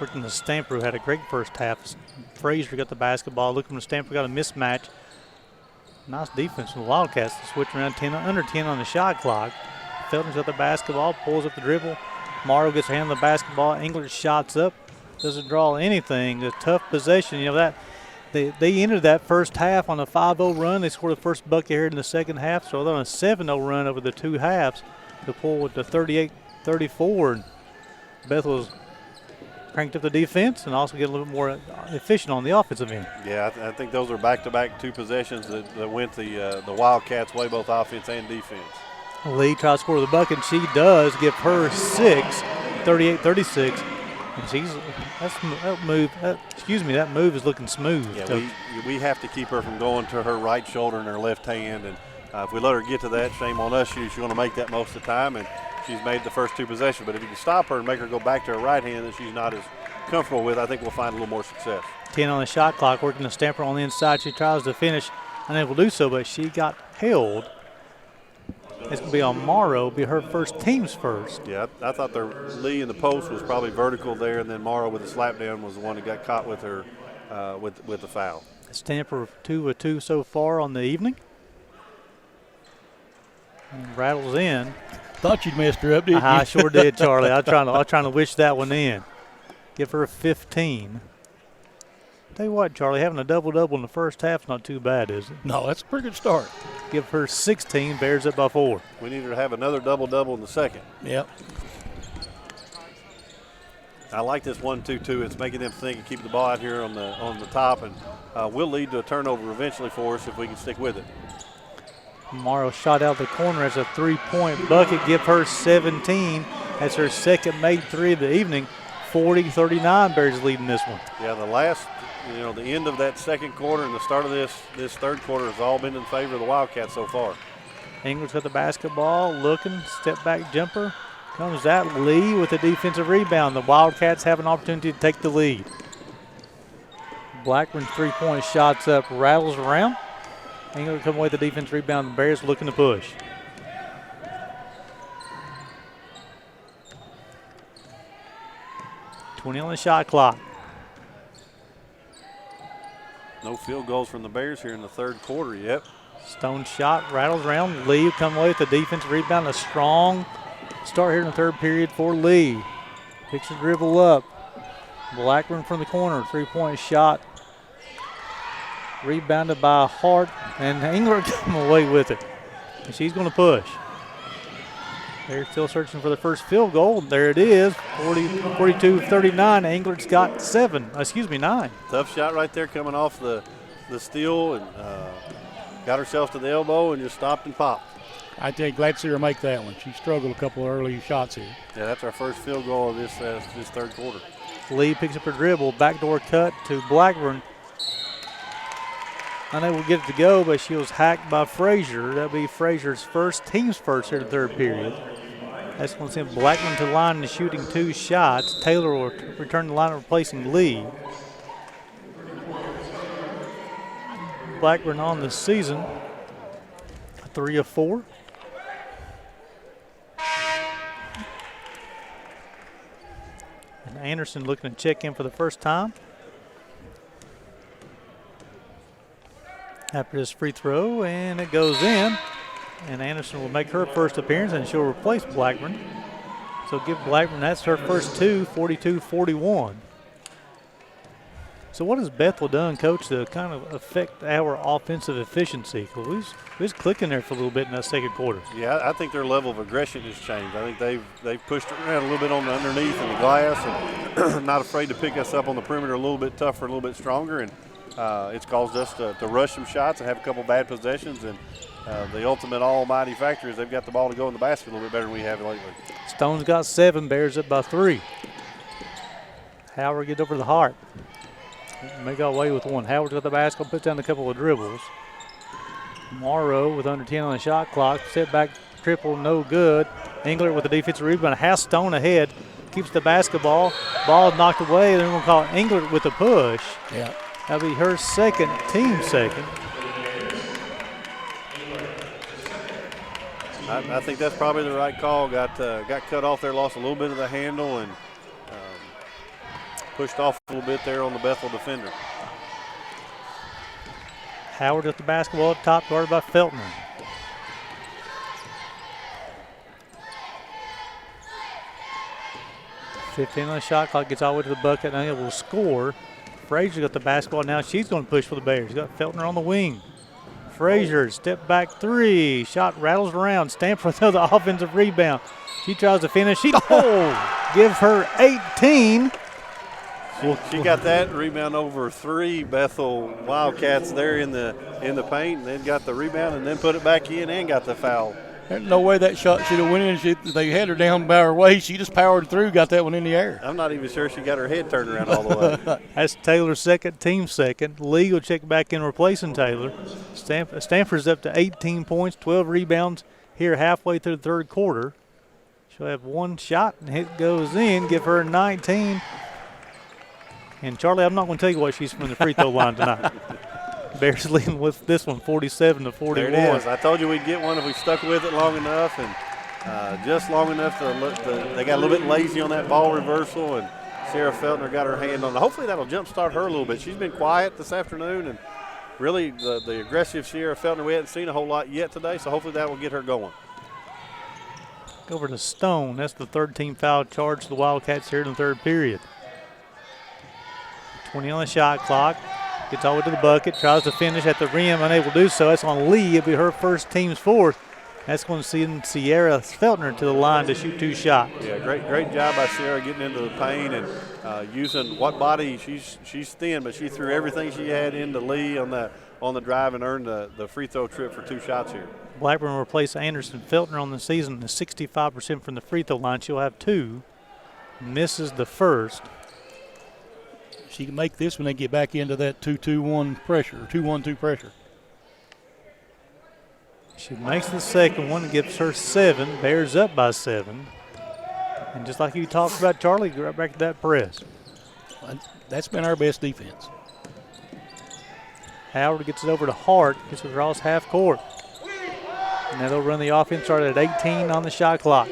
Working to Stamper, who had a great first half. Frazier got the basketball. Looking to Stamper, got a mismatch. Nice defense from the Wildcats to switch around under 10 on the shot clock. Felton's got the basketball, pulls up the dribble. Morrow gets her hand on the basketball. English shots up. Doesn't draw anything. A tough possession. You know that they entered that first half on a 5-0 run. They scored the first bucket here in the second half. So they're on a 7-0 run over the 2 halves to pull with the 38-34. Bethel's cranked up the defense and also get a little bit more efficient on the offensive end. Yeah, I think those are back-to-back 2 possessions that went the Wildcats' way, both offense and defense. Lee tries to score the bucket, and she does give her 6, 38-36. And that move is looking smooth. Yeah, we have to keep her from going to her right shoulder and her left hand. And if we let her get to that, shame on us. She's going to make that most of the time. And she's made the first 2 possessions, but if you can stop her and make her go back to her right hand that she's not as comfortable with, I think we'll find a little more success. 10 on the shot clock, working the Stamper on the inside. She tries to finish, unable to do so, but she got held. It's going to be on Morrow, be her first, team's first. Yeah, I thought Lee in the post was probably vertical there, and then Morrow with the slap down was the one that got caught with her with the foul. Stamper 2 of 2 so far on the evening. And rattles in. Thought you'd messed her up, didn't you? I sure did, Charlie. I was trying to wish that one in. Give her a 15. Tell you what, Charlie, having a double-double in the first half's not too bad, is it? No, that's a pretty good start. Give her 16, Bears up by 4. We need her to have another double-double in the second. Yep. I like this 1-2-2. It's making them think and keeping the ball out here on the top, and will lead to a turnover eventually for us if we can stick with it. Morrow shot out the corner as a 3-point bucket. Give her 17. That's her second made 3 of the evening. 40-39 Bears leading this one. Yeah, the end of that second quarter and the start of this third quarter has all been in favor of the Wildcats so far. Ingram's got the basketball, looking, step back jumper. Comes out Lee with a defensive rebound. The Wildcats have an opportunity to take the lead. Blackburn 3-point shots up, rattles around. Ingram come away with the defense rebound. The Bears looking to push. $20 on the shot clock. No field goals from the Bears here in the third quarter yet. Stone shot, rattles around. Lee come away with the defensive rebound. A strong start here in the third period for Lee. Picks the dribble up. Blackburn from the corner, 3-point shot. Rebounded by Hart, and Engler come away with it. And she's going to push. They're still searching for the first field goal. There it is, 42-39. Engler's got 9. Tough shot right there coming off the steal, and got herself to the elbow and just stopped and popped. I'd glad to see her make that one. She struggled a couple of early shots here. Yeah, that's our first field goal of this third quarter. Lee picks up her dribble, backdoor cut to Blackburn. Unable to get it to go, but she was hacked by Frazier. That'll be Frazier's team's first here in the third period. That's going to send Blackburn to the line and shooting 2 shots. Taylor will return to the line replacing Lee. Blackburn on the season, 3 of 4. And Anderson looking to check in for the first time. After this free throw, and it goes in. And Anderson will make her first appearance, and she'll replace Blackburn. So give Blackburn, that's her first 2, 42-41. So what has Bethel done, Coach, to kind of affect our offensive efficiency? 'Cause we was clicking there for a little bit in that second quarter. Yeah, I think their level of aggression has changed. I think they've pushed it around a little bit on the underneath and the glass, and not afraid to pick us up on the perimeter a little bit tougher, a little bit stronger, and it's caused us to rush some shots and have a couple bad possessions. And the ultimate almighty factor is they've got the ball to go in the basket a little bit better than we have lately. Stone's got 7, Bears up by 3. Howard gets over to the Hart. Make our way with one. Howard's got the basket, puts down a couple of dribbles. Morrow with under 10 on the shot clock. Step back triple, no good. Engler with the defensive rebound. Has Stone ahead. Keeps the basketball. Ball knocked away. Then we're going to call Engler with the push. Yeah. That'll be her second, team second. I think that's probably the right call. Got cut off there, lost a little bit of the handle, and pushed off a little bit there on the Bethel defender. Howard at the basketball up top, guarded by Feltner. $15 on the shot clock, gets all the way to the bucket, unable to score. Frazier got the basketball now. She's going to push for the Bears. Got Feltner on the wing. Frazier, step back 3. Shot rattles around. Stanford with the offensive rebound. She tries to finish. Give her 18. She got that rebound over 3 Bethel Wildcats there in the paint, and then got the rebound and then put it back in and got the foul. There's no way that shot should have went in. They had her down by her waist. She just powered through, got that one in the air. I'm not even sure she got her head turned around all the way. That's Taylor's second, team second. Lee will check back in replacing Taylor. Stanford's up to 18 points, 12 rebounds here halfway through the third quarter. She'll have one shot and it goes in. Give her 19. And Charlie, I'm not going to tell you what she's from the free throw line tonight. Bears leading with this one, 47-41. There it is. I told you we'd get one if we stuck with it long enough, and just long enough they got a little bit lazy on that ball reversal, and Sarah Feltner got her hand on it. Hopefully that'll jumpstart her a little bit. She's been quiet this afternoon, and really the aggressive Sierra Feltner, we hadn't seen a whole lot yet today, so hopefully that will get her going. Over to Stone. That's the third team foul charge to the Wildcats here in the third period. 20 on the shot clock. Gets all the way to the bucket. Tries to finish at the rim. Unable to do so. That's on Lee. It'll be her first, team's fourth. That's going to send Sierra Feltner to the line to shoot 2 shots. Yeah, great job by Sierra getting into the paint and using what body. She's thin, but she threw everything she had into Lee on the drive and earned the free throw trip for 2 shots here. Blackburn will replace Anderson. Feltner on the season is 65% from the free throw line. She'll have 2. Misses the first. She can make this when they get back into that 2-2-1 pressure, 2-1-2 pressure. She makes the second one and gives her 7. Bears up by 7. And just like you talked about, Charlie, go right back to that press. That's been our best defense. Howard gets it over to Hart, gets it across half court. And now they'll run the offense, started at 18 on the shot clock.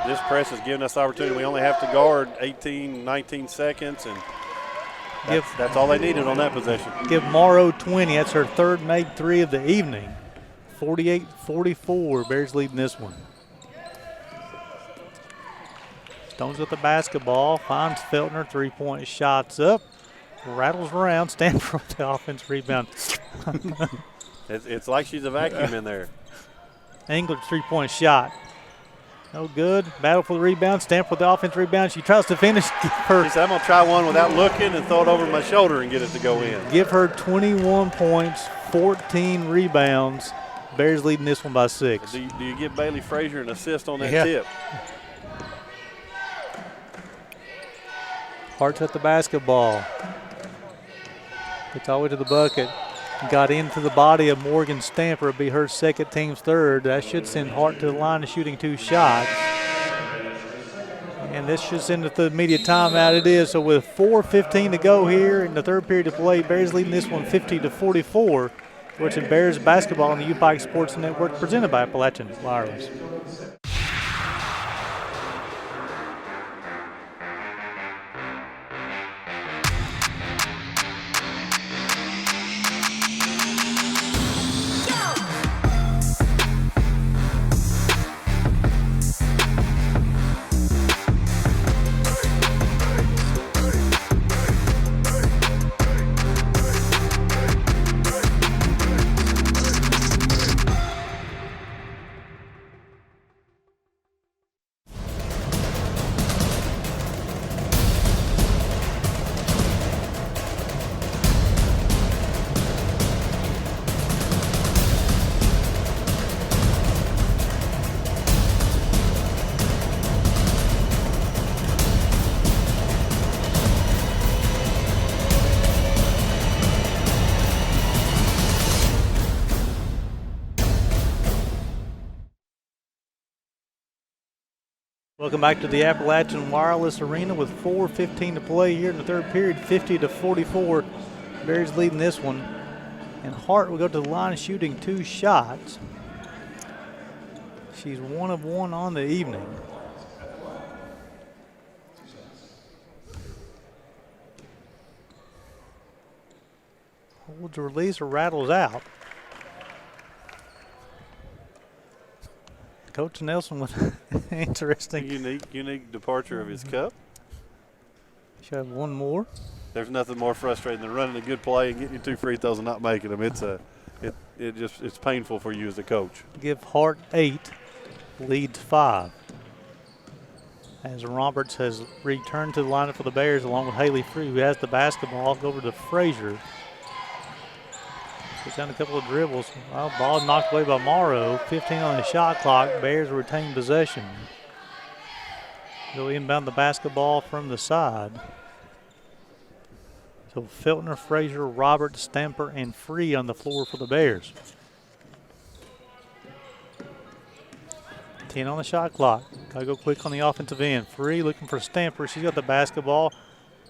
This press has given us the opportunity. We only have to guard 18, 19 seconds, and that's all they needed on that possession. Give Morrow 20. That's her third made 3 of the evening. 48-44. Bears leading this one. Stones with the basketball. Finds Feltner. 3-point shots up. Rattles around. Stanford with the offensive rebound. It's like she's a vacuum in there. Engler's 3-point shot. No good. Battle for the rebound. Stanford with the offensive rebound. She tries to finish. She said, I'm going to try one without looking and throw it over my shoulder and get it to go in. Give her 21 points, 14 rebounds. Bears leading this one by 6. Do you give Bailey Frazier an assist on that tip? Hart's at the basketball. Gets all the way to the bucket. Got into the body of Morgan Stanford. It'll be her second, team's third. That should send Hart to the line of shooting 2 shots. And this should send it to the immediate timeout. It is. So with 4:15 to go here in the third period of play, Bears leading this one 50-44. Watching Bears basketball on the UPIKE Sports Network, presented by Appalachian Wireless. Welcome back to the Appalachian Wireless Arena with 4:15 to play here in the third period, 50-44. Bears leading this one. And Hart will go to the line shooting 2 shots. She's 1 of 1 on the evening. Holds a release or rattles out. Coach Nelson with interesting. Unique departure of his cup. Should have one more. There's nothing more frustrating than running a good play and getting your 2 free throws and not making them. It's painful for you as a coach. Give Hart 8, leads 5. As Roberts has returned to the lineup for the Bears along with Haley Free, who has the basketball. Go over to Frazier. Gets down a couple of dribbles. Well, ball knocked away by Morrow. 15 on the shot clock. Bears retain possession. They'll inbound the basketball from the side. So Feltner, Frazier, Roberts, Stamper, and Free on the floor for the Bears. 10 on the shot clock. Got to go quick on the offensive end. Free looking for Stamper. She's got the basketball.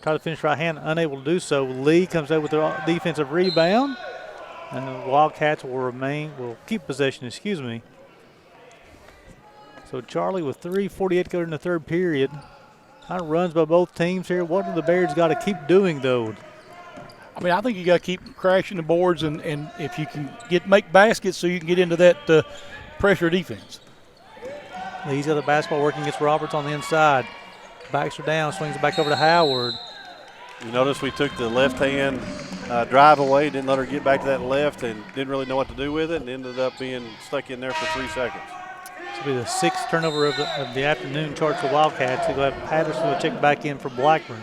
Try to finish right hand, unable to do so. Lee comes out with the defensive rebound. And the Wildcats will keep possession, So Charlie with 3:48 going in the third period. Kind of runs by both teams here. What do the Bears got to keep doing, though? I mean, I think you got to keep crashing the boards, and if you can make baskets so you can get into that pressure defense. Lee's got the basketball working against Roberts on the inside. Backs her down, swings it back over to Howard. You notice we took the left-hand drive away, didn't let her get back to that left, and didn't really know what to do with it, and ended up being stuck in there for 3 seconds. This will be the 6th turnover of the afternoon charts for Wildcats. They'll have Patterson will check back in for Blackburn.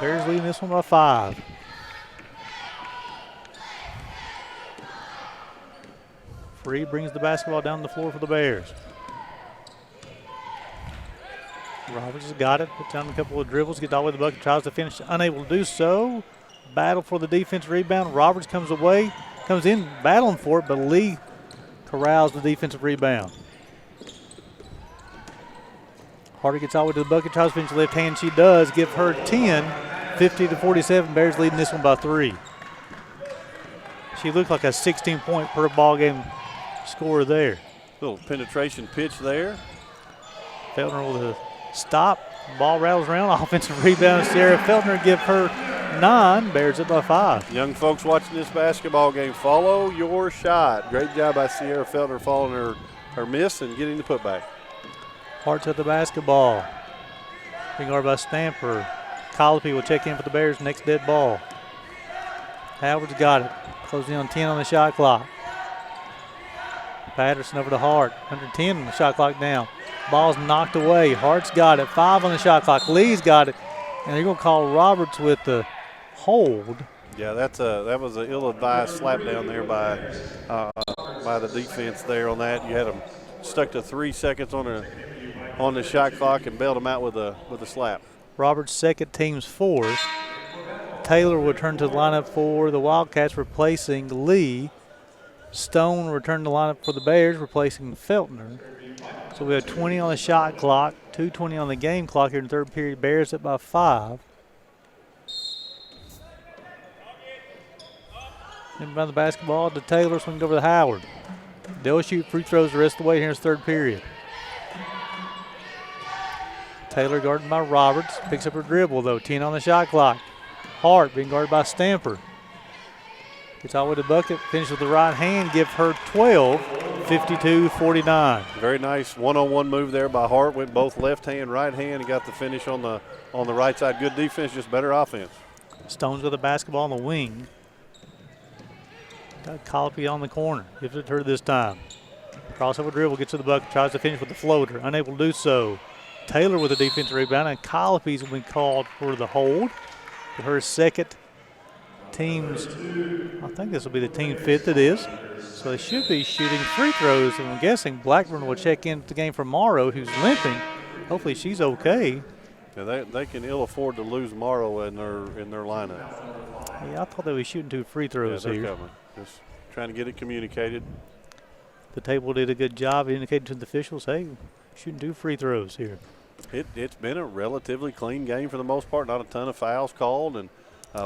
Bears leading this one by 5. Free brings the basketball down the floor for the Bears. Roberts has got it, puts down a couple of dribbles, gets all the way to the bucket, tries to finish, unable to do so. Battle for the defense rebound. Roberts comes in battling for it, but Lee corrals the defensive rebound. Harder gets all the way to the bucket, tries to finish left hand. She does. Give her 10, 50-47. Bears leading this one by 3. She looked like a 16-point per ball game scorer there. Little penetration pitch there. Feltner with a stop. Ball rattles around. Offensive rebound. Sierra Feltner give her 9. Bears it by 5. Young folks watching this basketball game, follow your shot. Great job by Sierra Feltner following her miss and getting the putback. Hart's at the basketball. Being guarded by Stamper. Colopy will check in for the Bears. Next dead ball. Howard's got it. Closing on 10 on the shot clock. Patterson over to Hart. Under 10 on the shot clock now. Ball's knocked away. Hart's got it. 5 on the shot clock. Lee's got it. And they're going to call Roberts with the hold. Yeah, that was an ill-advised slap down there by the defense there on that. You had them stuck to 3 seconds on the shot clock and bailed them out with a slap. Roberts' second, team's 4th. Taylor will return to the lineup for the Wildcats, replacing Lee. Stone will return to the lineup for the Bears, replacing Feltner. So we have 20 on the shot clock, 2:20 on the game clock here in the third period. Bears up by 5. Inbound the basketball to Taylor, swing over to Howard. They'll shoot free throws the rest of the way here in this third period. Taylor guarded by Roberts, picks up her dribble though, 10 on the shot clock. Hart being guarded by Stamper. Gets all the way to the bucket, finishes with the right hand, give her 12, 52-49. Very nice one-on-one move there by Hart. Went both left hand, right hand, and got the finish on the right side. Good defense, just better offense. Stones with the basketball on the wing. Got Colopy on the corner. Gives it to her this time. Crossover dribble, gets to the bucket, tries to finish with the floater. Unable to do so. Taylor with a defensive rebound, and Colopy's been called for the hold. For her second team's, I think this will be the team 5th it is. So they should be shooting free throws, and I'm guessing Blackburn will check in the game for Morrow, who's limping. Hopefully she's okay. Yeah, they can ill afford to lose Morrow in their lineup. Yeah, I thought they were shooting 2 free throws they're here. coming. Just trying to get it communicated. The table did a good job indicating to the officials, hey, shooting 2 free throws here. It's been a relatively clean game for the most part. Not a ton of fouls called, and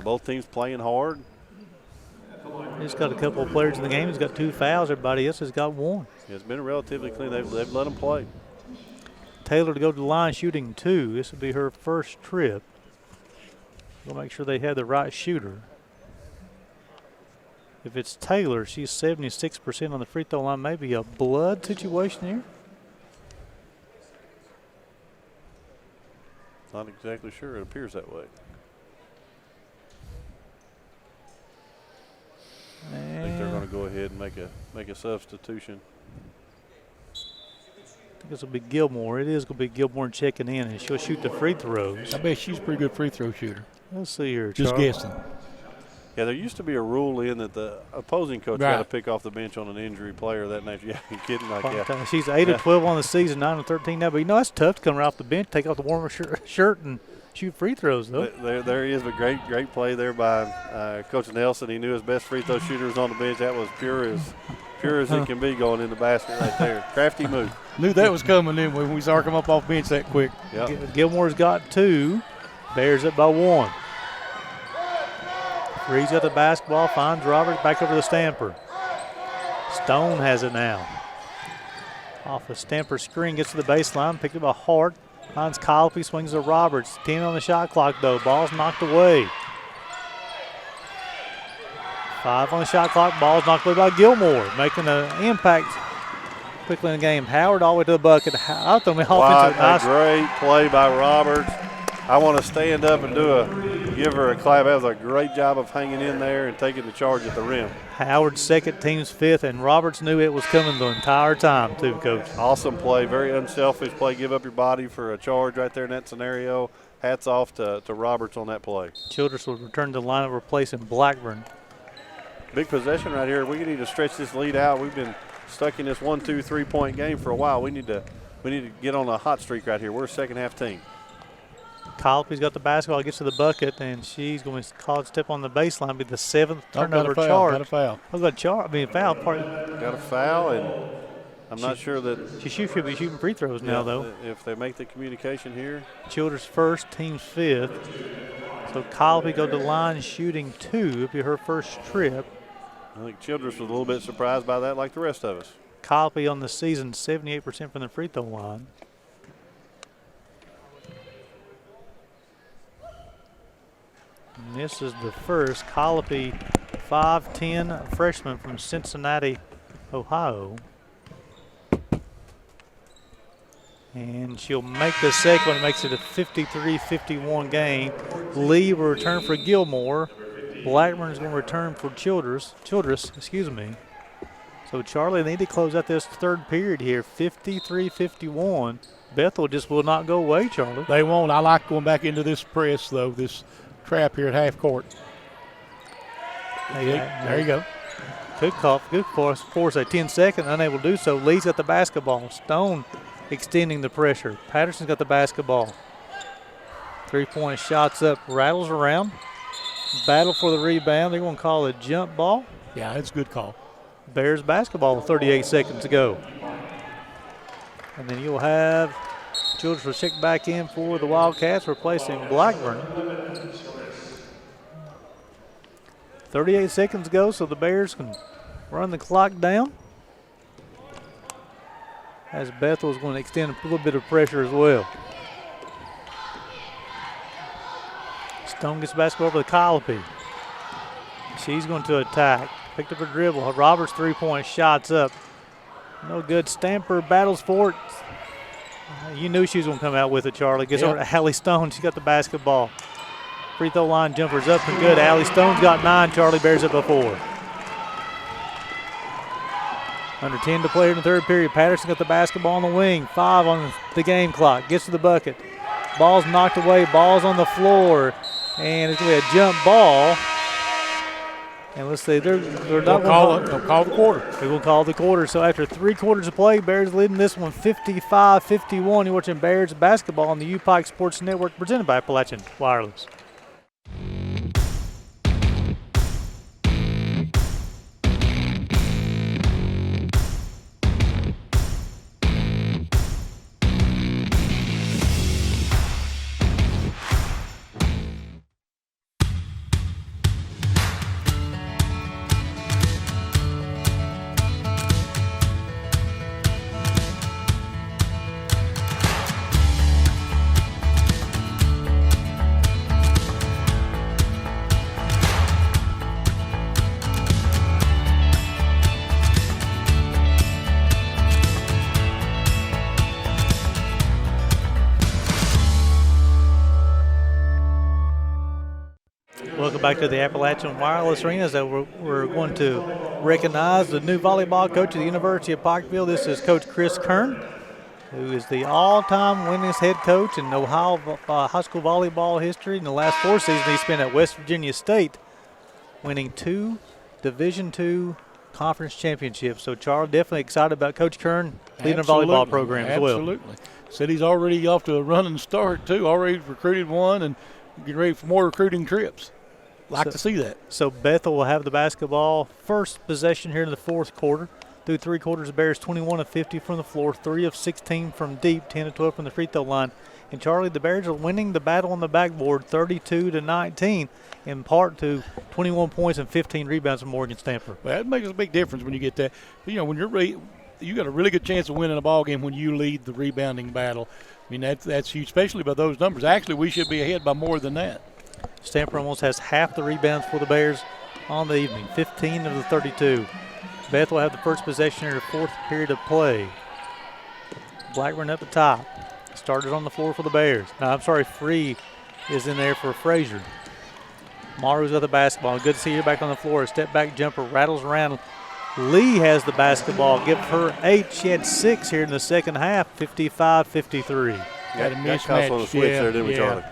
both teams playing hard. He's got a couple of players in the game. He's got 2 fouls. Everybody else has got 1. It's been relatively clean. They've let them play. Taylor to go to the line shooting 2. This will be her first trip. We'll make sure they have the right shooter. If it's Taylor, she's 76% on the free throw line. Maybe a blood situation here. Not exactly sure. It appears that way. I think they're going to go ahead and make a substitution. I think this will be Gilmore. It is going to be Gilmore checking in, and she'll shoot the free throws. I bet she's a pretty good free throw shooter. Let's see here, Just Charlie. guessing. Yeah, there used to be a rule in that the opposing coach got to pick off the bench on an injury player that night. Yeah, you kidding? Like, yeah. She's 8 of 12 on the season, 9 of 13 now. But you know that's tough to come right off the bench, take off the warmer shirt, and shoot free throws though. There he is, a great play there by Coach Nelson. He knew his best free throw shooter was on the bench. That was pure as it can be going in the basket right there. Crafty move. Knew that was coming in when we saw her come up off bench that quick. Yep. Gilmore's got 2. Bears up by 1. Reed's got the basketball, finds Roberts, back over to Stamper. Stone has it now. Off a Stamper screen, gets to the baseline, picked up by Hart. Finds Colopy, swings to Roberts. 10 on the shot clock though, ball's knocked away. 5 on the shot clock, ball's knocked away by Gilmore, making an impact quickly in the game. Howard all the way to the bucket. Out the offensive. A great play by Roberts. I want to stand up and give her a clap. That was a great job of hanging in there and taking the charge at the rim. Howard's second, team's 5th, and Roberts knew it was coming the entire time too, Coach. Awesome play, very unselfish play. Give up your body for a charge right there in that scenario. Hats off to Roberts on that play. Childress will return to the lineup replacing Blackburn. Big possession right here. We need to stretch this lead out. We've been stuck in this 1, 2, 3 point game for a while. We need to get on a hot streak right here. We're a second half team. Colopy's got the basketball, gets to the bucket, and she's going to call it step on the baseline, be the 7th turnover charge. Got a foul. Oh, got a foul. Got a foul, and I'm not sure that. She should be shooting free throws now, though. If they make the communication here. Childress first, team's 5th. So Colopy go to the line shooting 2. It'll be her first trip. I think Childress was a little bit surprised by that, like the rest of us. Colopy on the season, 78% from the free throw line. And this is the first Colopy 5'10" freshman from Cincinnati, Ohio. And she'll make the second one, makes it a 53-51 game. Lee will return for Gilmore. Blackburn is going to return for Childress, excuse me. So Charlie, they need to close out this third period here, 53-51. Bethel just will not go away, Charlie. They won't. I like going back into this press, though, this trap here at half court. There you go. Good force a 10-second, unable to do so. Lee's got the basketball. Stone extending the pressure. Patterson's got the basketball. 3-point shots up, rattles around. Battle for the rebound. They're going to call a jump ball. Yeah, it's a good call. Bears basketball with 38 seconds to go. And then you'll have Childress will check back in for the Wildcats, replacing Blackburn. 38 seconds to go, so the Bears can run the clock down. As Bethel is going to extend a little bit of pressure as well. Stone gets the basketball over to Colopy. She's going to attack. Picked up a dribble. Roberts' 3-point shots up. No good. Stamper battles for it. You knew she was going to come out with it, Charlie. Gets over to Allie Stone. She got the basketball. Free throw line jumpers up and good. Allie Stone's got 9. Charlie Bears up by 4. Under 10 to play in the third period. Patterson got the basketball on the wing. 5 on the game clock. Gets to the bucket. Ball's knocked away. Ball's on the floor. And it's going to be a jump ball. And let's see, they're not going to call the quarter. They're going to call the quarter. So after 3 quarters of play, Bears leading this one 55-51. You're watching Bears basketball on the UPIKE Sports Network, presented by Appalachian Wireless. back to the Appalachian Wireless Arena as we're going to recognize the new volleyball coach of the University of Pikeville. This is Coach Chris Kern, who is the all-time winningest head coach in Ohio high school volleyball history. In the last 4 seasons, he spent at West Virginia State, winning 2 Division II conference championships. So Charles, definitely excited about Coach Kern leading a volleyball program as well. Absolutely. Said he's already off to a running start, too. Already recruited one and getting ready for more recruiting trips. Like to see that. So Bethel will have the basketball first possession here in the fourth quarter. Through 3 quarters, the Bears 21 of 50 from the floor, 3 of 16 from deep, 10 of 12 from the free throw line. And Charlie, the Bears are winning the battle on the backboard 32-19, in part to 21 points and 15 rebounds from Morgan Stamper. Well, that makes a big difference when you get that. You know, when you got a really good chance of winning a ball game when you lead the rebounding battle. I mean, that's huge, especially by those numbers. Actually, we should be ahead by more than that. Stamper almost has half the rebounds for the Bears on the evening, 15 of the 32. Bethel will have the first possession in the fourth period of play. Blackburn at the top. Started on the floor for the Bears. Free is in there for Frazier. Morrow's got the basketball. Good to see her back on the floor. A step-back jumper rattles around. Lee has the basketball. Give her 8. She had 6 here in the second half, 55-53. Got a mismatch on the switch there, didn't we, Charlie?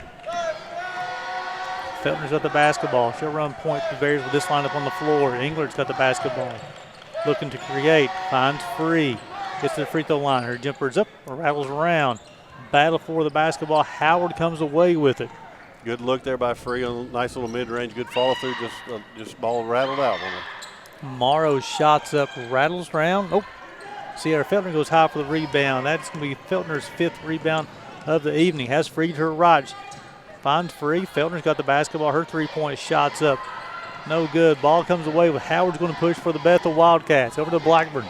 Feltner's got the basketball. She'll run point for the Bears with this lineup on the floor. Englert's got the basketball. Looking to create. Finds Free. Gets to the free throw line. Her jumper's up, rattles around. Battle for the basketball. Howard comes away with it. Good look there by Free on a nice little mid-range. Good follow-through. Just ball rattled out on it. Morrow's shots up, rattles around. Oh, Sierra Feltner goes high for the rebound. That's going to be Feltner's 5th rebound of the evening. Has Free to her right. Finds Free. Feltner's got the basketball. Her 3-point shot's up. No good. Ball comes away with Howard's going to push for the Bethel Wildcats. Over to Blackburn.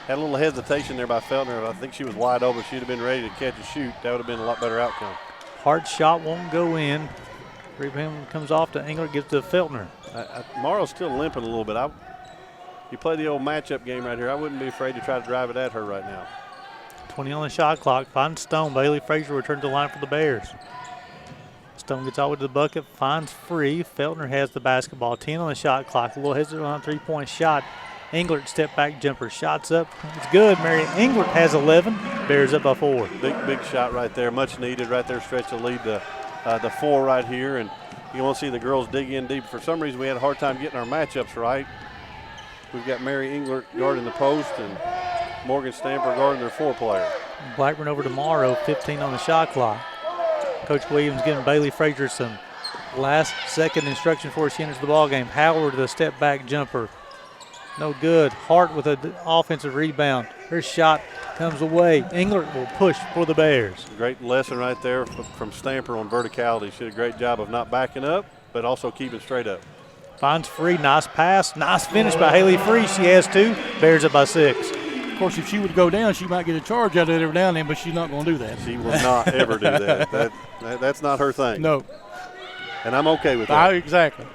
Had a little hesitation there by Feltner. I think she was wide open. She'd have been ready to catch and shoot. That would have been a lot better outcome. Hard shot won't go in. Rebound comes off to Englert, gives to Feltner. Morrow's still limping a little bit. You play the old matchup game right here. I wouldn't be afraid to try to drive it at her right now. 20 on the shot clock. Finds Stone. Bailey Frazier returns to the line for the Bears. Stone gets all the way to the bucket. Finds Free. Feltner has the basketball. 10 on the shot clock. A little hesitant on a 3-point shot. Englert step back jumper. Shots up. It's good. Mary Englert has 11. Bears up by 4. Big shot right there. Much needed right there. Stretch the lead to the 4 right here. And you want to see the girls dig in deep. For some reason, we had a hard time getting our matchups right. We've got Mary Englert guarding the post and Morgan Stamper guarding their 4 player. Blackburn over to Morrow. 15 on the shot clock. Coach Williams giving Bailey Frazier some last-second instruction before she enters the ballgame. Howard, the step-back jumper. No good. Hart with an offensive rebound. Her shot comes away. Englert will push for the Bears. Great lesson right there from Stamper on verticality. She did a great job of not backing up, but also keeping straight up. Finds Free. Nice pass. Nice finish by Haley Free. She has 2. Bears up by 6. Of course, if she would go down, she might get a charge out of it every now and then, but she's not going to do that. She will not ever do that. That's not her thing. No. And I'm okay with that. Exactly.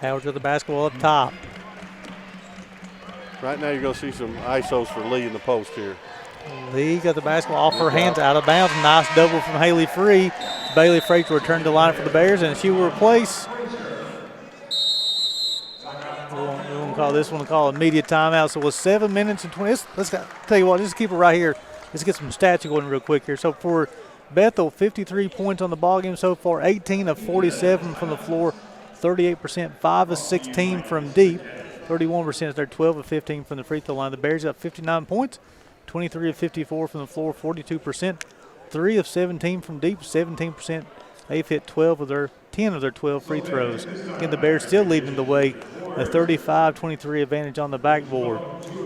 Howard's got the basketball up top. Right now you're going to see some ISOs for Lee in the post here. Lee got the basketball off her hands, out of bounds. Nice double from Haley Free. Bailey Frazier returned to the line for the Bears, and she will replace. We won't call it immediate timeout. So it was 7 minutes and 20. Let's tell you what, just keep it right here. Let's get some stats going real quick here. So for Bethel, 53 points on the ballgame so far, 18 of 47 from the floor, 38%, 5 of 16 from deep. 31% is there, 12 of 15 from the free throw line. The Bears got 59 points, 23 of 54 from the floor, 42%, 3 of 17 from deep, 17%. They've hit 10 of their 12 free throws. Again, the Bears still leading the way, a 35-23 advantage on the backboard.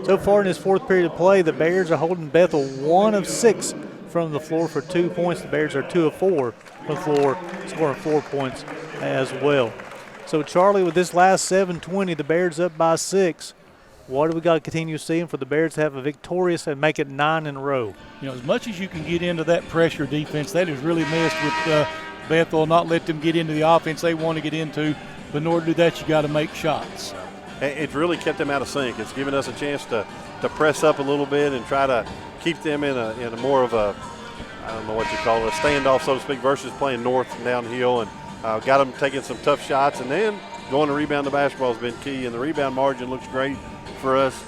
So far in this fourth period of play, the Bears are holding Bethel 1 of 6 from the floor for 2 points. The Bears are 2 of 4 from the floor, scoring 4 points as well. So, Charlie, with this last 7:20, the Bears up by 6. What do we got to continue seeing for the Bears to have a victorious and make it 9 in a row? You know, as much as you can get into that pressure defense, that has really messed with Bethel, not let them get into the offense they want to get into. But in order to do that, you got to make shots. It's really kept them out of sync. It's given us a chance to press up a little bit and try to keep them in a more of a, I don't know what you call it, a standoff, so to speak, versus playing north and downhill, and got them taking some tough shots. And then going to rebound the basketball has been key, and the rebound margin looks great for us.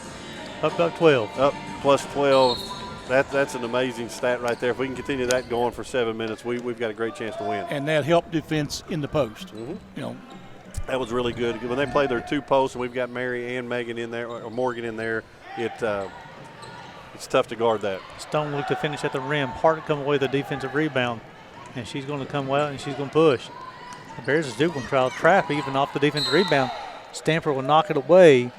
Up about 12. Up plus 12. That's an amazing stat right there. If we can continue that going for 7 minutes, we've got a great chance to win. And that helped defense in the post. Mm-hmm. You know, that was really good. When they play their 2 posts, and we've got Mary and Megan in there, or Morgan in there, it's tough to guard that. Stone looked to finish at the rim. Hart to come away with a defensive rebound, and she's going to come out and she's going to push. The Bears is still going to try to trap even off the defensive rebound. Stanford will knock it away.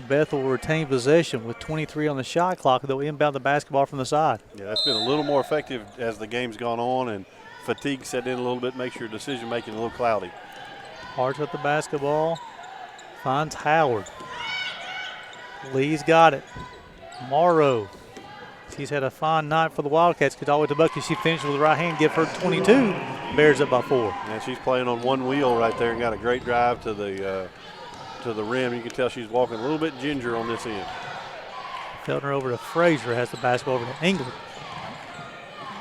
Bethel will retain possession with 23 on the shot clock. They'll inbound the basketball from the side. Yeah, that's been a little more effective as the game's gone on, and fatigue set in a little bit, makes your decision-making a little cloudy. Hart with the basketball. Finds Howard. Lee's got it. Morrow. She's had a fine night for the Wildcats. Gets all the way to the bucket. She finished with the right hand. Give her 22. Bears up by 4. Yeah, she's playing on one wheel right there and got a great drive to the rim. You can tell she's walking a little bit ginger on this end. Feltner over to Frazier. Has the basketball over to England.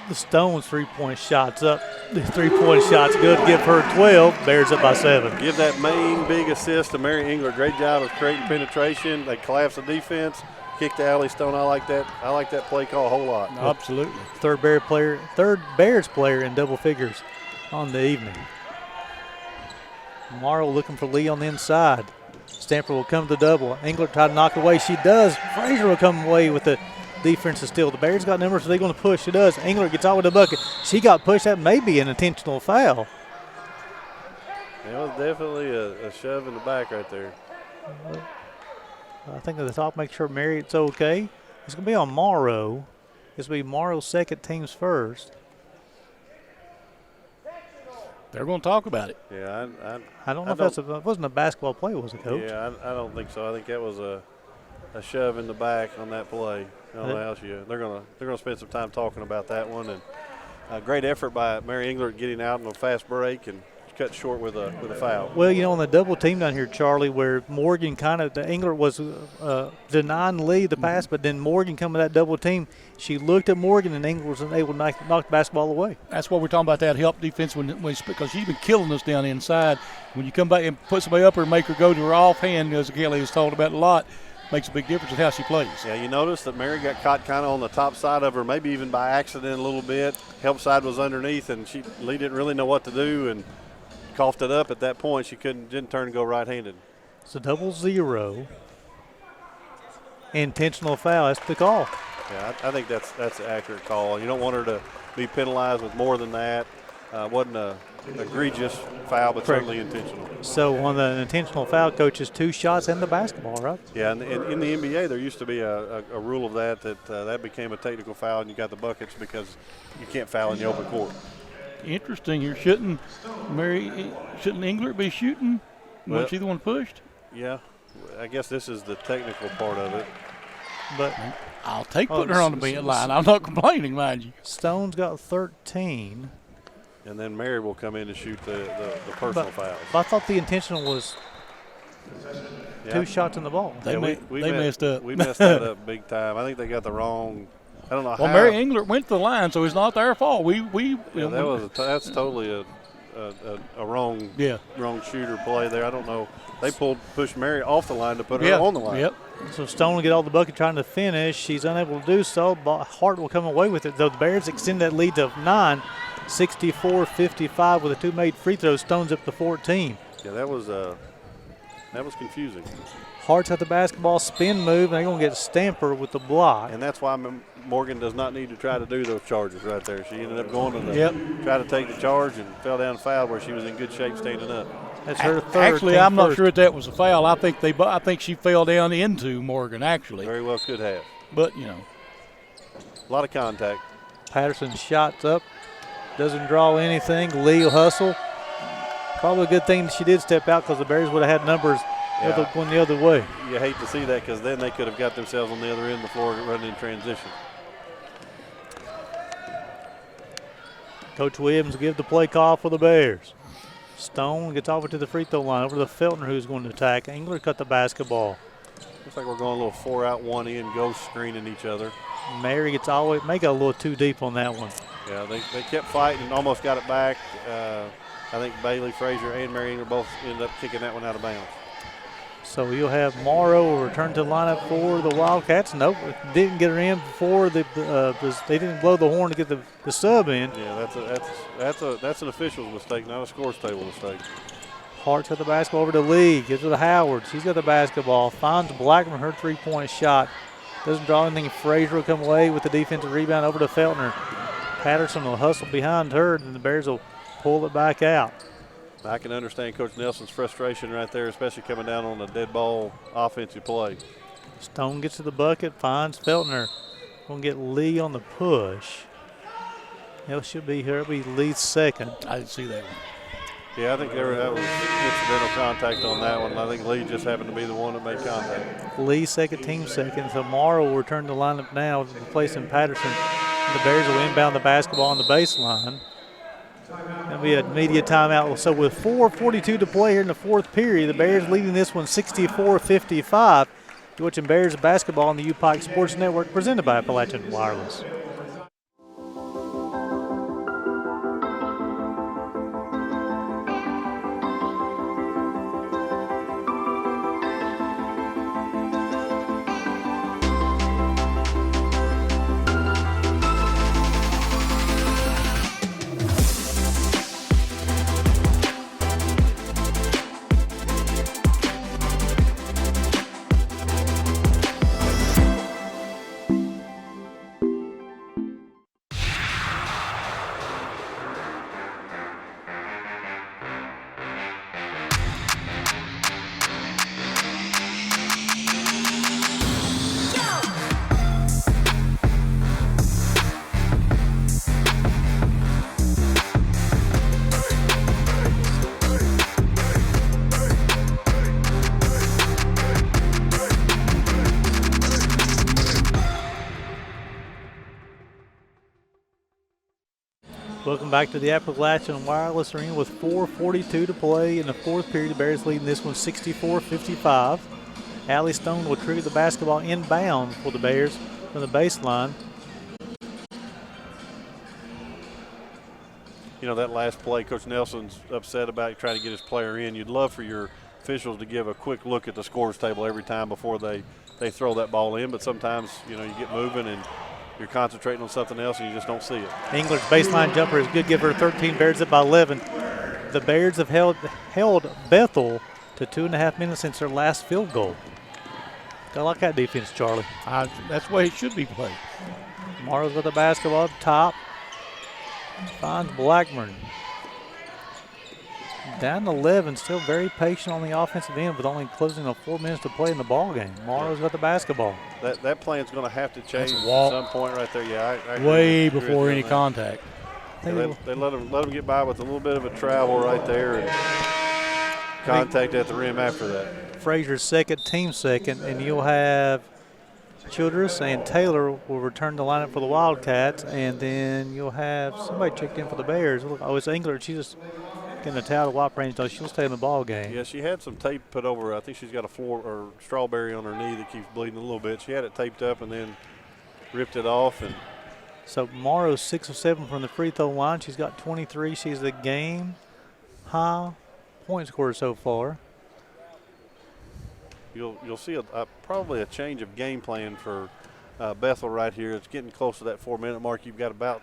The Stones 3-point shots up. The 3-point shots good. Give her 12. Bears up by 7. Give that main big assist to Mary Engler. Great job of creating penetration. They collapse the defense. Kick the alley. Stone. I like that. I like that play call a whole lot. Absolutely. Third Bears player in double figures on the evening. Morrow looking for Lee on the inside. Stanford will come to double. Engler tried to knock it away. She does. Frazier will come away with the defensive steal. The Bears got numbers, so they're going to push. She does. Engler gets out with the bucket. She got pushed. That may be an intentional foul. It was definitely a shove in the back right there. I think at the top, make sure Mary it's okay. It's going to be on Morrow. It's going to be Morrow's second, team's first. They're going to talk about it. Yeah, I don't know if that wasn't a basketball play, was it, Coach? Yeah, I don't think so. I think that was a shove in the back on that play. They're gonna spend some time talking about that one, and a great effort by Mary Engler getting out on a fast break and cut short with a foul. Well, on the double team down here, Charlie, where Morgan Engler was denying Lee the pass, but then Morgan coming with that double team. She looked at Morgan, and Engler was able to knock the basketball away. That's what we're talking about, that help defense because she's been killing us down inside. When you come back and put somebody up her and make her go to her offhand, as Kelly has talked about a lot, makes a big difference in how she plays. Yeah, you notice that Mary got caught kind of on the top side of her, maybe even by accident a little bit. Help side was underneath, and Lee didn't really know what to do and coughed it up at that point. She didn't turn and go right-handed. It's a 0-0. Intentional foul. That's the call. Yeah, I think that's an accurate call. You don't want her to be penalized with more than that. Wasn't an egregious foul, but Correct. certainly intentional. So on the intentional foul, coach, is 2 shots and the basketball, right? Yeah, and in the NBA, there used to be a rule of that became a technical foul, and you got the buckets because you can't foul in the open court. Interesting. Shouldn't Engler be shooting? Well, Was she the one pushed? Yeah, I guess this is the technical part of it. But I'll take putting her on the bench line. I'm not complaining, mind you. Stone's got 13. And then Mary will come in and shoot the personal fouls. But I thought the intentional was 2 shots in the ball. They messed up. We messed that up big time. I think they got the wrong. I don't know how. Well, Mary Engler went to the line, so it's not their fault. That's totally a wrong shooter play there. I don't know. They pushed Mary off the line to put her on the line. Yep. So Stone will get all the bucket trying to finish. She's unable to do so. Hart will come away with it, though the Bears extend that lead to 9, 64-55 with the 2 made free throws. Stone's up to 14. Yeah, that was confusing. Hart's at the basketball, spin move, and they're going to get Stamper with the block. And that's why Morgan does not need to try to do those charges right there. She ended up going to try to take the charge and fell down and fouled where she was in good shape standing up. That's her third. Actually, I'm not sure if that was a foul. I think she fell down into Morgan, actually. Very well could have. But, a lot of contact. Patterson shots up, doesn't draw anything. Lee will hustle. Probably a good thing that she did step out because the Bears would have had numbers going the other way. You hate to see that because then they could have got themselves on the other end of the floor running in transition. Coach Williams will give the play call for the Bears. Stone gets over to the free throw line, over to Feltner, who's going to attack. Engler cut the basketball. Looks like we're going a little 4 out, 1 in, ghost screening each other. Mary gets a little too deep on that one. Yeah, they kept fighting and almost got it back. I think Bailey Frazier and Mary Engler both ended up kicking that one out of bounds. So you'll have Morrow return to the lineup for the Wildcats. Nope, didn't get her in before they didn't blow the horn to get the sub in. Yeah, that's an official's mistake, not a scores table mistake. Hart's got the basketball over to Lee. Gives it to Howard. She's got the basketball. Finds Blackman her three-point shot. Doesn't draw anything. Frazier will come away with the defensive rebound over to Feltner. Patterson will hustle behind her, and the Bears will pull it back out. I can understand Coach Nelson's frustration right there, especially coming down on a dead ball offensive play. Stone gets to the bucket, finds Feltner. Going to get Lee on the push. It should be here. It'll be Lee's second. I didn't see that one. Yeah, I think that was incidental contact on that one. I think Lee just happened to be the one that made contact. Lee second, team second. So Morrow will return to the lineup now, replacing Patterson. The Bears will inbound the basketball on the baseline. That'll be a media timeout. So with 4:42 to play here in the fourth period, the Bears leading this one 64-55. You're watching Bears basketball on the UPIKE Sports Network, presented by Appalachian Wireless. Welcome back to the Appalachian Wireless Arena with 4:42 to play in the fourth period. The Bears leading this one 64-55. Allie Stone will trigger the basketball inbound for the Bears from the baseline. You know, that last play, Coach Nelson's upset about trying to get his player in. You'd love for your officials to give a quick look at the scores table every time before they throw that ball in, but sometimes, you know, you get moving and you're concentrating on something else and you just don't see it. Engler's baseline jumper is good. Give her 13. Bears up by 11. The Bears have held Bethel to 2.5 minutes since their last field goal. I like that defense, Charlie. That's the way it should be played. Morrow's got the basketball up top. Finds Blackburn. Down to 11, still very patient on the offensive end with only closing on 4 minutes to play in the ball game. Morrow's got the basketball. That plan's going to have to change at some point right there. Yeah, I way agree before any contact. Yeah, they let them get by with a little bit of a travel right there and contact at the rim after that. Frazier's second, team second, and you'll have Childress and Taylor will return the lineup for the Wildcats, and then you'll have somebody checked in for the Bears. Oh, it's Engler. She's just getting a towel to wipe range, so she'll stay in the ball game. Yeah, she had some tape put over. I think she's got a floor or strawberry on her knee that keeps bleeding a little bit. She had it taped up and then ripped it off. And so Morrow's 6 of 7 from the free throw line. She's got 23. She's the game high point scorer so far. You'll see probably a change of game plan for Bethel right here. It's getting close to that 4-minute mark. You've got about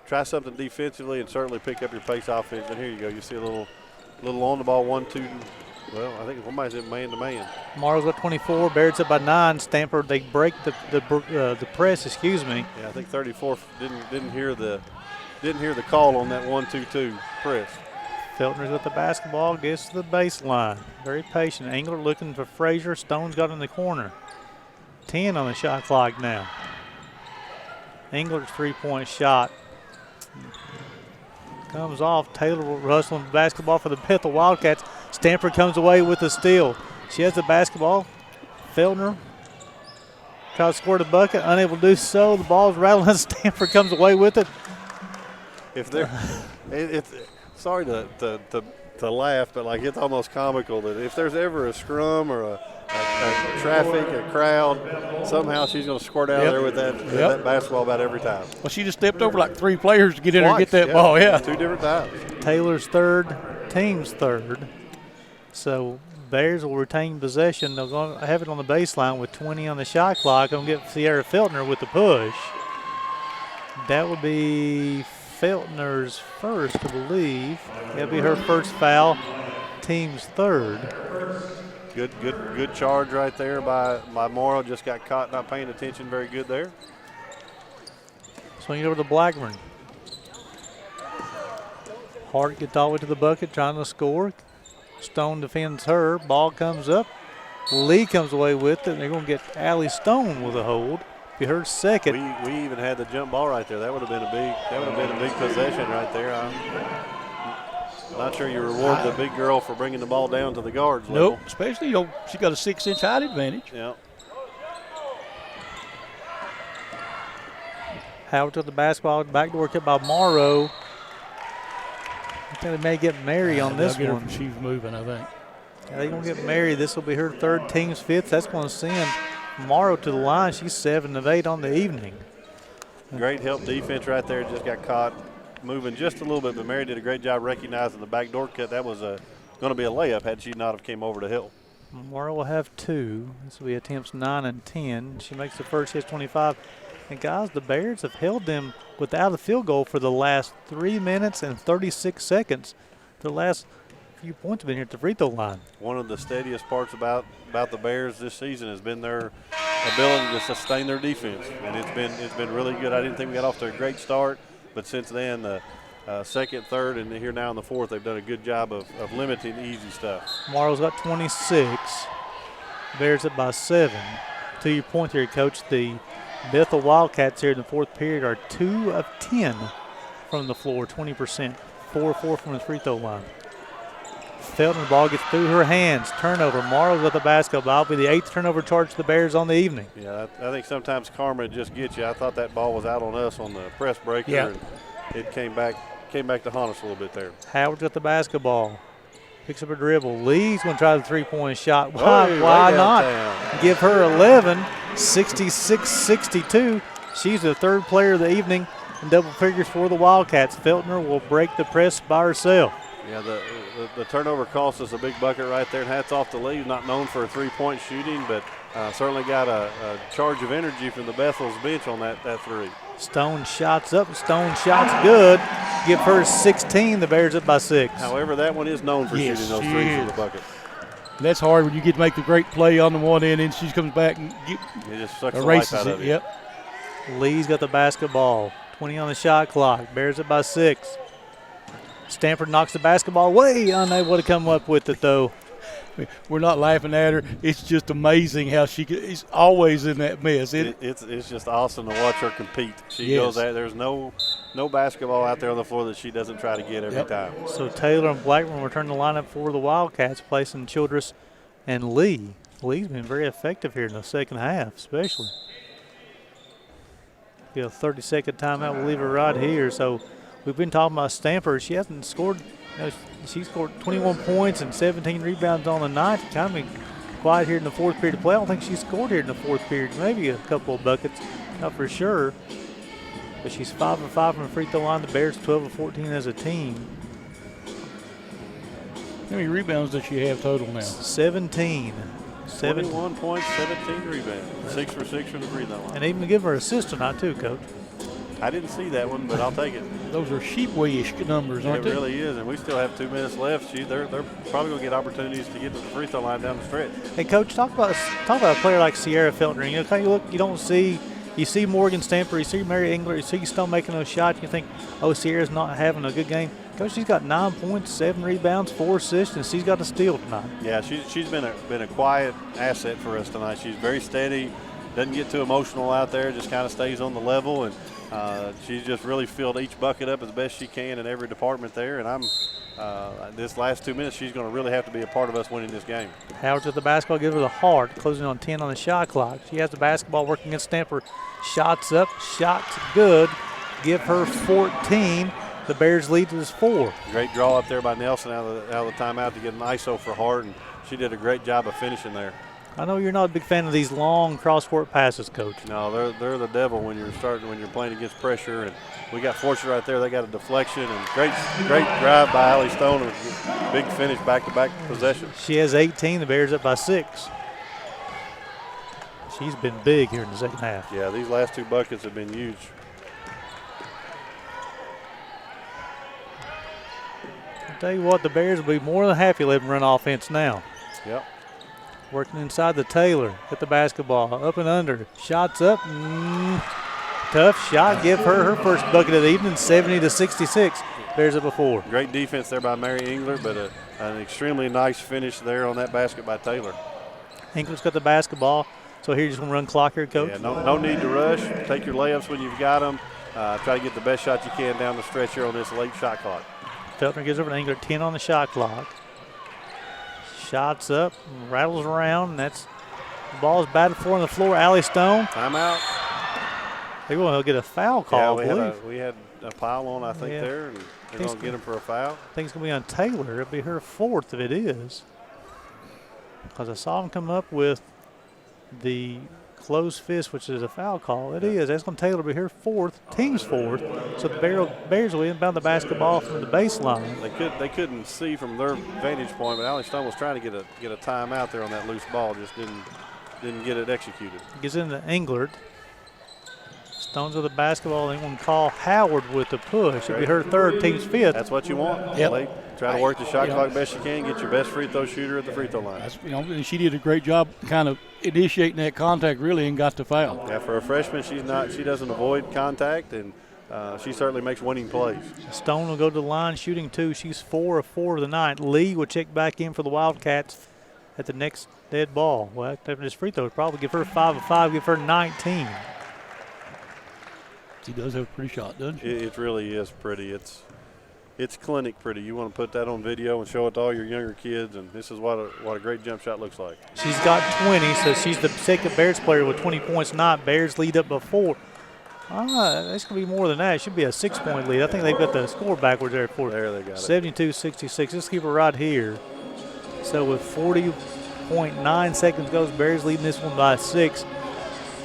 try something defensively and certainly pick up your pace offense. And here you go. You see a little on the ball 1-2. Well, I think somebody's in man-to-man. Morrow's got 24. Bears up by 9. Stamford, they break the press. Excuse me. Yeah, I think 34 didn't hear the call on that 1-2-2 press. Feltner's got the basketball, gets to the baseline. Very patient. Engler looking for Frazier. Stone's got in the corner. 10 on the shot clock now. Engler's three-point shot comes off. Taylor will rustle the basketball for the Bethel Wildcats. Stanford comes away with the steal. She has the basketball. Feltner tries to score the bucket, unable to do so. The ball's rattling. Stanford comes away with it. If they're, it's sorry to laugh, but like it's almost comical that if there's ever a scrum or a traffic, a crowd, somehow she's going to squirt out of there with that basketball about every time. Well, she just stepped over like 3 players to get in there and get that ball. Yeah, 2 different times. Taylor's third, team's third. So Bears will retain possession. They're going to have it on the baseline with 20 on the shot clock. Going to get Sierra Feltner with the push. That would be Feltner's first, I believe. That'll be her first foul, team's third. Good charge right there by Morrow. Just got caught not paying attention. Very good there. Swing it over to Blackburn. Hart gets all the way to the bucket, trying to score. Stone defends her. Ball comes up. Lee comes away with it, and they're going to get Allie Stone with a hold. Be her second. We even had the jump ball right there. That would have been a big possession right there. I'm not sure you reward the big girl for bringing the ball down to the guards level. Nope, especially she got a 6-inch height advantage. Yeah. Howard to the basketball. Backdoor kick by Morrow. I think they may get Mary on this one. She's moving, I think. Yeah, they're going to get Mary. This will be her third, team's fifth. That's going to send Morrow to the line. She's 7 of 8 on the evening. Great help defense right there. Just got caught moving just a little bit, but Mary did a great job recognizing the backdoor cut. That was going to be a layup had she not have came over to help. Morrow will have 2. This will be attempts 9 and 10. She makes the first, hits 25. And guys, the Bears have held them without a field goal for the last 3 minutes and 36 seconds. The last few points have been here at the free throw line. One of the steadiest parts about the Bears this season has been their ability to sustain their defense, and it's been really good. I didn't think we got off to a great start, but since then, the second, third, and here now in the fourth, they've done a good job of limiting easy stuff. Morrow's got 26. Bears up by 7. To your point here, Coach, the Bethel Wildcats here in the fourth period are 2 of 10 from the floor, 20%. 4 of 4 from the free throw line. Felton, the ball gets through her hands. Turnover. Morrow's got the basketball. It'll be the 8th turnover charge to the Bears on the evening. Yeah, I think sometimes karma just gets you. I thought that ball was out on us on the press breaker, and it came back to haunt us a little bit there. Howard's got the basketball. Picks up a dribble. Lee's going to try the three-point shot. Why not? Give her 11, 66-62. She's the third player of the evening in double figures for the Wildcats. Feltner will break the press by herself. Yeah, the turnover cost us a big bucket right there. And hats off to Lee, not known for three-point shooting, but certainly got a charge of energy from the Bethel's bench on that three. Stone shots up. Stone shots good. Give her 16. The Bears up by 6. However, that one is known for shooting those threes from the bucket. And that's hard when you get to make the great play on the one end, and she comes back and it just sucks the life out of it. Yep. Lee's got the basketball. 20 on the shot clock. Bears up by 6. Stanford knocks the basketball away. Unable to come up with it, though. We're not laughing at her. It's just amazing how is always in that mess. It's just awesome to watch her compete. She goes out. There's no basketball out there on the floor that she doesn't try to get every time. So Taylor and Blackburn return the lineup for the Wildcats, placing Childress and Lee. Lee's been very effective here in the second half, especially. Get a 30-second timeout. We'll leave her right here. So we've been talking about Stanford. She hasn't scored. She scored 21 points and 17 rebounds on the night. Kind of been quiet here in the fourth period of play. I don't think she scored here in the fourth period. Maybe a couple of buckets, not for sure. But she's 5 of 5 from the free throw line. The Bears 12 of 14 as a team. How many rebounds does she have total now? 17. 21 points, 17 rebounds. 6 for 6 from the free throw line. And even give her assist tonight too, Coach. I didn't see that one, but I'll take it. Those are sheep-ish numbers, aren't they? It really is, and we still have 2 minutes left. They're probably going to get opportunities to get to the free throw line down the stretch. Hey, Coach, talk about a player like Sierra Feltner. You don't see. You see Morgan Stamper, you see Mary Engler, you see Stone making those shots. You think, oh, Sierra's not having a good game. Coach, she's got 9 points, 7 rebounds, 4 assists, and she's got a steal tonight. Yeah, she's been a quiet asset for us tonight. She's very steady, doesn't get too emotional out there, just kind of stays on the level, and she's just really filled each bucket up as best she can in every department there. And this last 2 minutes, she's going to really have to be a part of us winning this game. Howard's with the basketball, give her the Hart, closing on 10 on the shot clock. She has the basketball working against Stanford. Shots up, shots good. Give her 14. The Bears lead is 4. Great draw up there by Nelson out of the timeout to get an ISO for Hart, and she did a great job of finishing there. I know you're not a big fan of these long cross-court passes, Coach. No, they're the devil when you're playing against pressure. And we got fortunate right there. They got a deflection and great drive by Allie Stone. Big finish, back-to-back possession. She has 18. The Bears up by 6. She's been big here in the second half. Yeah, these last 2 buckets have been huge. I'll tell you what, the Bears will be more than happy to let them run offense now. Yep. Working inside the Taylor. Hit the basketball. Up and under. Shots up. Tough shot. Give her first bucket of the evening, 70-66. Bears up a 4. Great defense there by Mary Engler, but an extremely nice finish there on that basket by Taylor. Engler's got the basketball. So here you just want to run clock here, Coach? Yeah, no need to rush. Take your layups when you've got them. Try to get the best shot you can down the stretch here on this late shot clock. Feltner gives over to Engler, 10 on the shot clock. Shots up, rattles around, and the ball's batted for on the floor. Allie Stone. Timeout. They'll get a foul call, Yeah, we had a pile on, I think, there, and they're going to get him for a foul. I think it's going to be on Taylor. It'll be her 4th if it is. Because I saw him come up with the closed fist, which is a foul call. It is. That's going to Taylor be her 4th, team's 4th. So the Bears will inbound the basketball from the baseline. They couldn't see from their vantage point, but Allie Stone was trying to get a timeout there on that loose ball. Just didn't get it executed. Gets into Englert. Stones with the basketball. They want to call Howard with the push. It'll be her 3rd, team's 5th. That's what you want. Yep. Try to work the shot clock best you can. Get your best free throw shooter at the free throw line. And she did a great job kind of initiating that contact really and got the foul. Yeah, for a freshman, she doesn't avoid contact, and she certainly makes winning plays. Stone will go to the line shooting 2. She's 4 of 4 of the night. Lee will check back in for the Wildcats at the next dead ball. Well, after this free throw, probably give her 5 of 5, give her 19. She does have a pretty shot, doesn't she? It really is pretty. It's clinic pretty. You want to put that on video and show it to all your younger kids, and this is what a great jump shot looks like. She's got 20, so she's the second Bears player with 20 points tonight. Bears lead up by 4. That's going to be more than that. It should be a 6-point lead. I think they've got the score backwards there for There they got it. 72-66. Let's keep it right here. So with 40.9 seconds goes, Bears leading this one by 6.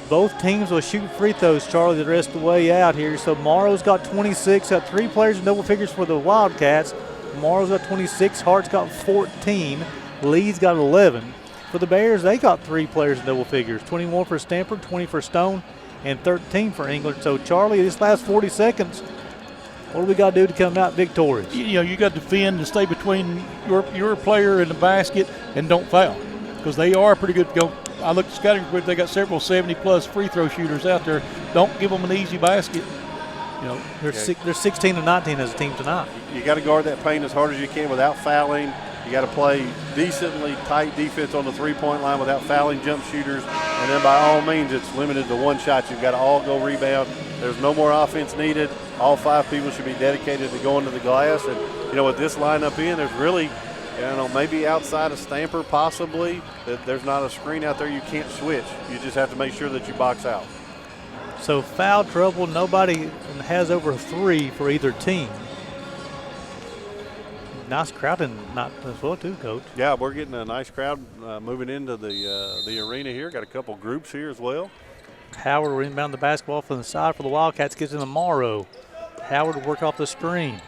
Both teams will shoot free throws, Charlie, the rest of the way out here. So Morrow's got 26, got 3 players in double figures for the Wildcats. Morrow's got 26, Hart's got 14, Lee's got 11. For the Bears, they got 3 players in double figures, 21 for Stanford, 20 for Stone, and 13 for England. So, Charlie, this last 40 seconds, what do we got to do to come out victorious? You got to defend and stay between your player and the basket and don't foul, because they are pretty good to go. I looked at scouting report, they got several 70-plus free throw shooters out there. Don't give them an easy basket. They're 16 and 19 as a team tonight. You got to guard that paint as hard as you can without fouling. You got to play decently tight defense on the three-point line without fouling jump shooters. And then by all means, it's limited to 1 shot. You've got to all go rebound. There's no more offense needed. All 5 people should be dedicated to going to the glass. And, with this lineup there's really, maybe outside of Stamper possibly, that there's not a screen out there you can't switch. You just have to make sure that you box out. So foul trouble, nobody has over 3 for either team. Nice crowd tonight as well too, Coach. Yeah, we're getting a nice crowd moving into the arena here. Got a couple groups here as well. Howard will inbound the basketball from the side for the Wildcats, gets in the Morrow. Howard will work off the screen.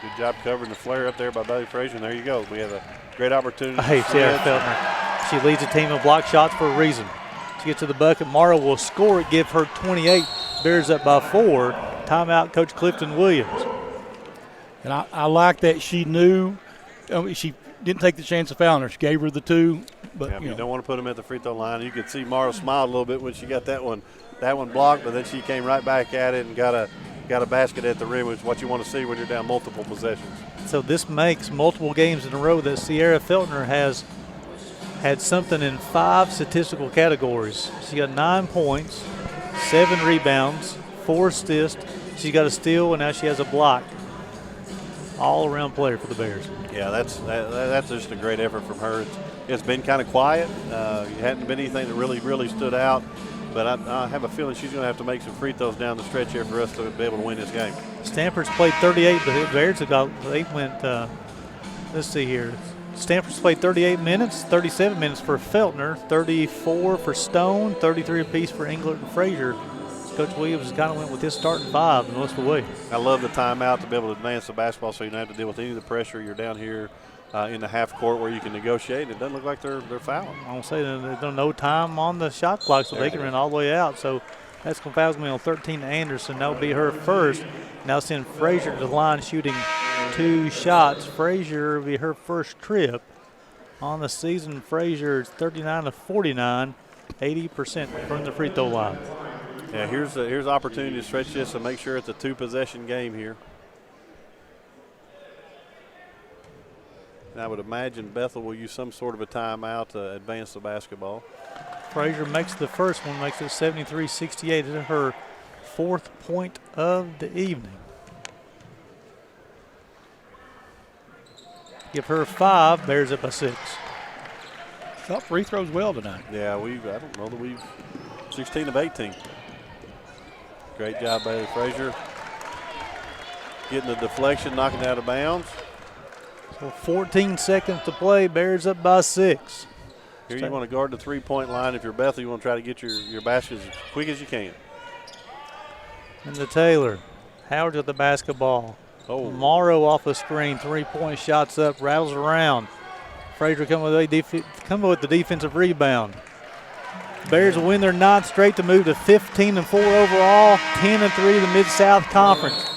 Good job covering the flare up there by Bailey Frazier. And there you go. We have a great opportunity. Hey, Sarah Feltner. She leads the team in block shots for a reason. She gets to the bucket. Morrow will score it, give her 28. Bears up by 4. Timeout, Coach Clifton Williams. And I like that she knew. She didn't take the chance of fouling her. She gave her the 2. But you don't want to put them at the free throw line. You could see Morrow smiled a little bit when she got that one blocked, but then she came right back at it and got a basket at the rim, which is what you want to see when you're down multiple possessions. So this makes multiple games in a row that Sierra Feltner has had something in 5 statistical categories. She got 9 points, 7 rebounds, 4 assists. She got a steal, and now she has a block. All-around player for the Bears. Yeah, that's just a great effort from her. It's been kind of quiet. It hadn't been anything that really stood out. But I have a feeling she's going to have to make some free throws down the stretch here for us to be able to win this game. Stanford's played 38, but the Bears they went, let's see here, Stanford's played 38 minutes, 37 minutes for Feltner, 34 for Stone, 33 apiece for Englert and Frazier. Coach Williams kind of went with his starting 5 most of the way. I love the timeout to be able to advance the basketball so you don't have to deal with any of the pressure. You're down here in the half court where you can negotiate. It doesn't look like they're fouling. I won't say there's no time on the shot clock, so they can run all the way out. So that's going to foul me on 13 to Anderson. That'll be her first. Now send Frazier to the line shooting 2 shots. Frazier will be her first trip on the season. Frazier is 39 to 49, 80% from the free throw line. Yeah, here's opportunity to stretch this and make sure it's a 2-possession game here. And I would imagine Bethel will use some sort of a timeout to advance the basketball. Frazier makes the first one, makes it 73-68. It's her 4th point of the evening. Give her 5, Bears up by 6. Shot free throws well tonight. Yeah, I don't know that we've 16 of 18. Great job, Bailey Frazier. Getting the deflection, knocking it out of bounds. So 14 seconds to play, Bears up by 6. Here you want to guard the 3-point line. If you're Bethel, you want to try to get your baskets as quick as you can. Into Taylor. Howard's at the basketball. Oh. Morrow off the screen, 3-point shots up, rattles around. Frazier coming with the defensive rebound. Bears will win their 9th straight to move to 15-4 overall, 10-3 in the Mid-South Conference.